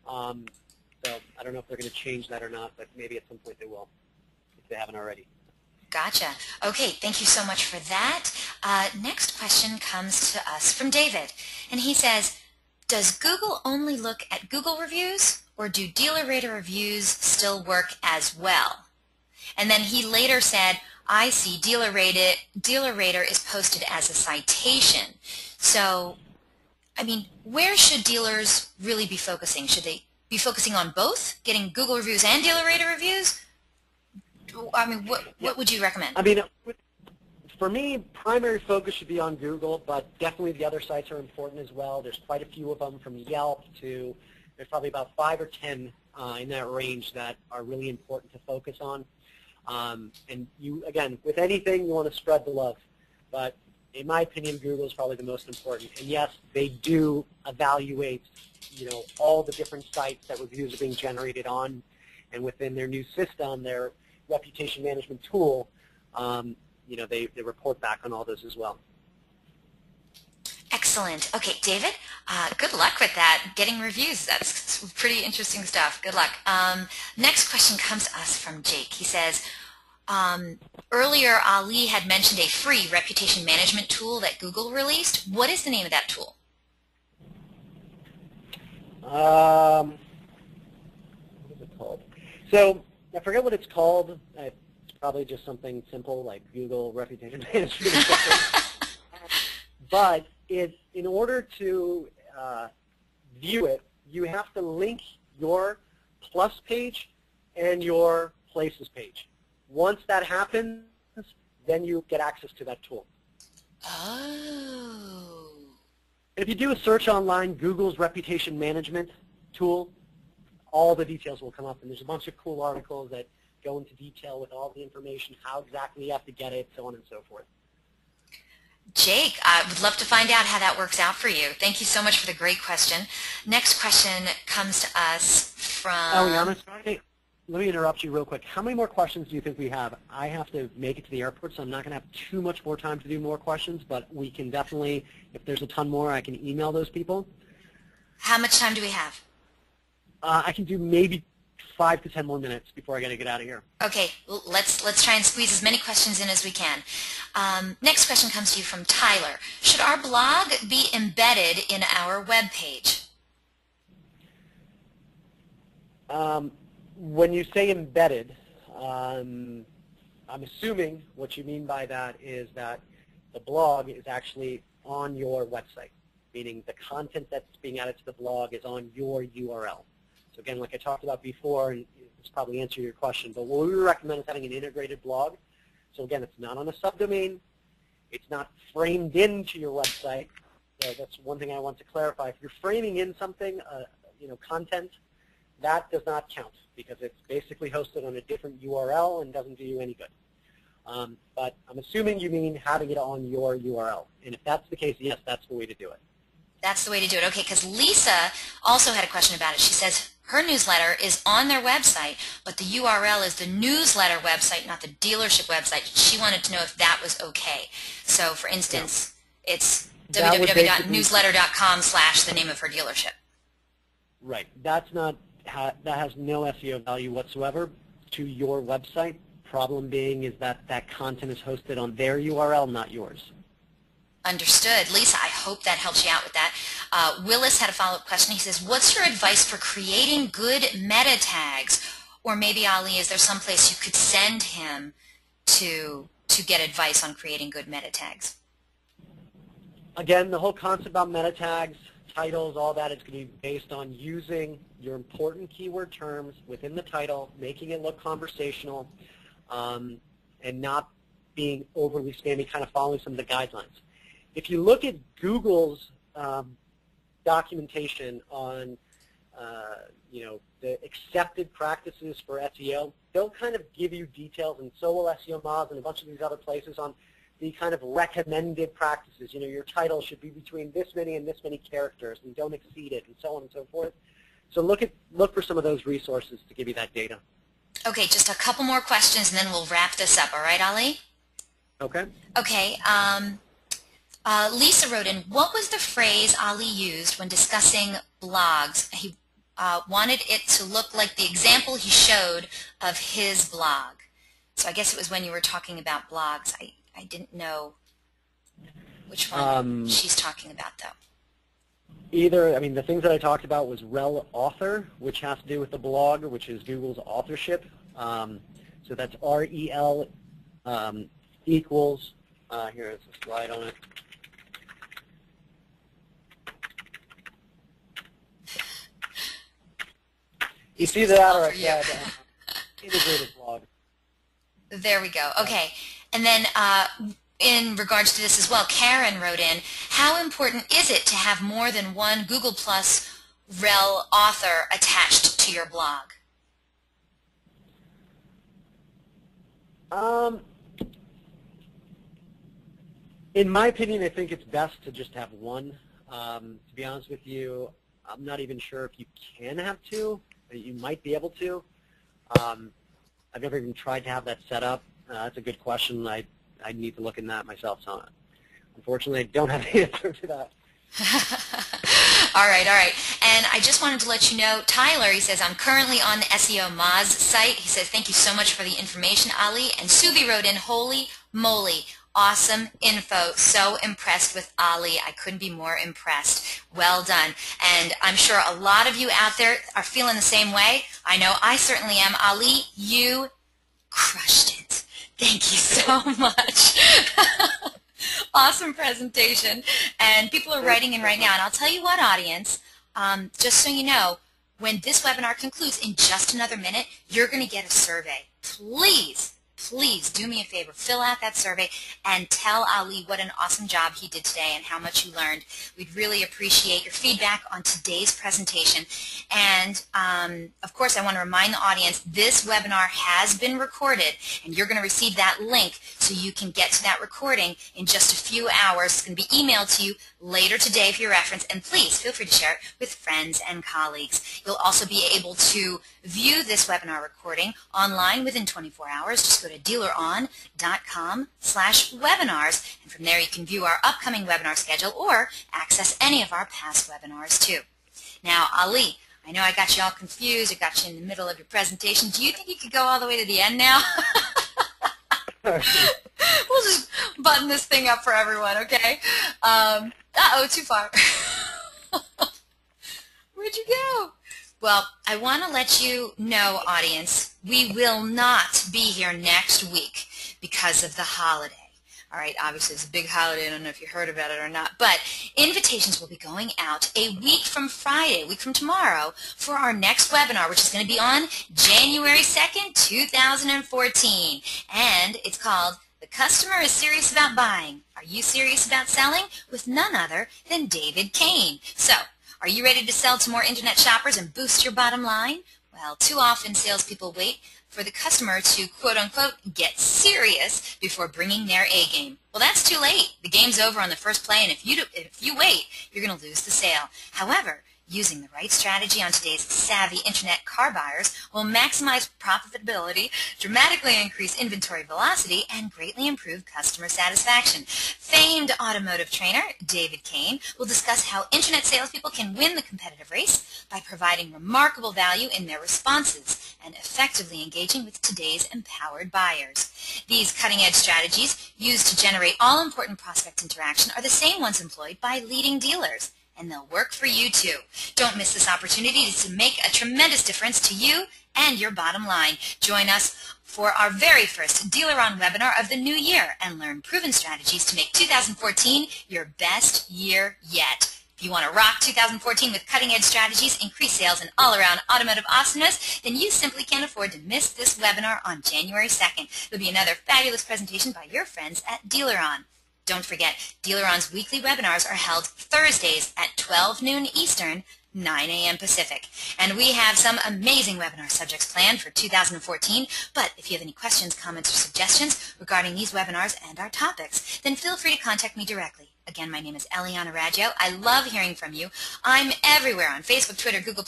Speaker 2: So I don't know if they're going to change that or not, but maybe at some point they will, if they haven't already.
Speaker 1: Gotcha. Okay, thank you so much for that. Next question comes to us from David, and he says, does Google only look at Google reviews, or do DealerRater reviews still work as well? And then he later said, I see DealerRater is posted as a citation. So, I mean, where should dealers really be focusing? Should they be focusing on both, getting Google reviews and DealerRater reviews? I mean, what would you recommend?
Speaker 2: I mean, for me, primary focus should be on Google, but definitely the other sites are important as well. There's quite a few of them, from Yelp to, there's probably about 5 or 10 in that range that are really important to focus on. And you, again, with anything, you want to spread the love. But in my opinion, Google is probably the most important. And yes, they do evaluate, all the different sites that reviews are being generated on, and within their new system, their reputation management tool, they report back on all those as well.
Speaker 1: Excellent. Okay, David, good luck with that. Getting reviews, that's pretty interesting stuff. Good luck. Next question comes to us from Jake. He says, earlier Ali had mentioned a free reputation management tool that Google released. What is the name of that tool?
Speaker 2: What is it called? So I forget what it's called. It's probably just something simple like Google Reputation Management. But in order to view it, you have to link your Plus page and your Places page. Once that happens, then you get access to that tool.
Speaker 1: Oh.
Speaker 2: If you do a search online, Google's Reputation Management tool, all the details will come up, and there's a bunch of cool articles that go into detail with all the information, how exactly you have to get it, so on and so forth.
Speaker 1: Jake, I would love to find out how that works out for you. Thank you so much for the great question. Next question comes to us from...
Speaker 2: Eliana, sorry, let me interrupt you real quick. How many more questions do you think we have? I have to make it to the airport, so I'm not going to have too much more time to do more questions, but we can definitely, if there's a ton more, I can email those people.
Speaker 1: How much time do we have?
Speaker 2: I can do maybe 5 to 10 more minutes before I got to get out of here.
Speaker 1: Okay, let's try and squeeze as many questions in as we can. Next question comes to you from Tyler. Should our blog be embedded in our web page?
Speaker 2: When you say embedded, I'm assuming what you mean by that is that the blog is actually on your website, meaning the content that's being added to the blog is on your URL. So again, like I talked about before, and it's probably answered your question, but what we recommend is having an integrated blog. So again, it's not on a subdomain. It's not framed into your website. So that's one thing I want to clarify. If you're framing in something, content, that does not count because it's basically hosted on a different URL and doesn't do you any good. But I'm assuming you mean having it on your URL. And if that's the case, yes, that's the way to do it.
Speaker 1: That's the way to do it. Okay, because Lisa also had a question about it. She says her newsletter is on their website, but the URL is the newsletter website, not the dealership website. She wanted to know if that was okay. So, for instance, it's www.newsletter.com / the name of her dealership.
Speaker 2: Right. That's not. That has no SEO value whatsoever to your website. Problem being is that that content is hosted on their URL, not yours.
Speaker 1: Understood. Lisa, I hope that helps you out with that. Willis had a follow-up question. He says, what's your advice for creating good meta tags? Or maybe, Ali, is there some place you could send him to get advice on creating good meta tags?
Speaker 2: Again, the whole concept about meta tags, titles, all that is going to be based on using your important keyword terms within the title, making it look conversational, and not being overly spammy, kind of following some of the guidelines. If you look at Google's documentation on the accepted practices for SEO. They'll kind of give you details, and so will SEO Moz and a bunch of these other places on the kind of recommended practices. Your title should be between this many and this many characters, and don't exceed it, and so on and so forth. So look for some of those resources to give you that data.
Speaker 1: Okay, just a couple more questions, and then we'll wrap this up. All right, Ali?
Speaker 2: Okay.
Speaker 1: Okay. Lisa wrote in, what was the phrase Ali used when discussing blogs? He wanted it to look like the example he showed of his blog. So I guess it was when you were talking about blogs. I didn't know which one she's talking about, though.
Speaker 2: The things that I talked about was REL Author, which has to do with the blog, which is Google's authorship. So that's REL equals, here is a slide on it. It's either that or I said integrated blog.
Speaker 1: There we go. Okay. And then in regards to this as well, Karen wrote in, how important is it to have more than one Google Plus REL author attached to your blog?
Speaker 2: In my opinion, I think it's best to just have one. To be honest with you, I'm not even sure if you can have two. You might be able to. I've never even tried to have that set up. That's a good question. I need to look in that myself. So unfortunately, I don't have the answer to that.
Speaker 1: All right. And I just wanted to let you know, Tyler, he says, I'm currently on the SEO Moz site. He says, thank you so much for the information, Ali. And Subi wrote in, holy moly, awesome info. So impressed with Ali. I couldn't be more impressed. Well done. And I'm sure a lot of you out there are feeling the same way. I know I certainly am. Ali, you crushed it. Thank you so much. Awesome presentation. And people are writing in right now. And I'll tell you what, audience, just so you know, when this webinar concludes in just another minute, you're going to get a survey. Please do me a favor, fill out that survey and tell Ali what an awesome job he did today and how much you learned. We'd really appreciate your feedback on today's presentation. And of course, I want to remind the audience this webinar has been recorded, and you're going to receive that link so you can get to that recording in just a few hours. It's going to be emailed to you later today for your reference, and please feel free to share it with friends and colleagues. You'll also be able to view this webinar recording online within 24 hours. Just go to DealerOn.com/webinars, and from there you can view our upcoming webinar schedule or access any of our past webinars too. Now, Ali, I know I got you all confused. I got you in the middle of your presentation. Do you think you could go all the way to the end now? We'll just button this thing up for everyone, okay? Uh-oh, too far. Where'd you go? Well, I want to let you know, audience, we will not be here next week because of the holiday. All right, obviously it's a big holiday. I don't know if you heard about it or not, but invitations will be going out a week from Friday, a week from tomorrow, for our next webinar, which is going to be on January 2nd, 2014, and it's called The Customer is Serious About Buying. Are you serious about selling? With none other than David Kane. So, are you ready to sell to more internet shoppers and boost your bottom line? Well, too often salespeople wait for the customer to, quote-unquote, get serious before bringing their A-game. Well, that's too late. The game's over on the first play, and if you wait, you're going to lose the sale. However, using the right strategy on today's savvy internet car buyers will maximize profitability, dramatically increase inventory velocity, and greatly improve customer satisfaction. Famed automotive trainer David Kane will discuss how internet salespeople can win the competitive race by providing remarkable value in their responses and effectively engaging with today's empowered buyers. These cutting-edge strategies used to generate all-important prospect interaction are the same ones employed by leading dealers, and they'll work for you too. Don't miss this opportunity to make a tremendous difference to you and your bottom line. Join us for our very first DealerOn webinar of the new year and learn proven strategies to make 2014 your best year yet. If you want to rock 2014 with cutting-edge strategies, increase sales, and all-around automotive awesomeness, then you simply can't afford to miss this webinar on January 2nd. There'll be another fabulous presentation by your friends at DealerOn. Don't forget, DealerOn's weekly webinars are held Thursdays at 12 noon Eastern, 9 a.m. Pacific. And we have some amazing webinar subjects planned for 2014, but if you have any questions, comments, or suggestions regarding these webinars and our topics, then feel free to contact me directly. Again, my name is Eliana Raggio. I love hearing from you. I'm everywhere on Facebook, Twitter, Google+,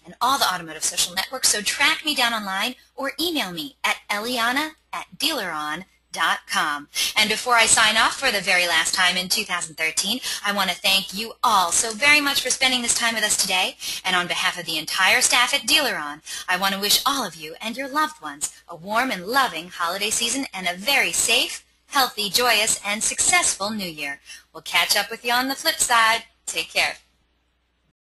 Speaker 1: and all the automotive social networks, so track me down online or email me at eliana@dealeron.com. And before I sign off for the very last time in 2013, I want to thank you all so very much for spending this time with us today. And on behalf of the entire staff at DealerOn, I want to wish all of you and your loved ones a warm and loving holiday season and a very safe, healthy, joyous, and successful New Year. We'll catch up with you on the flip side. Take care.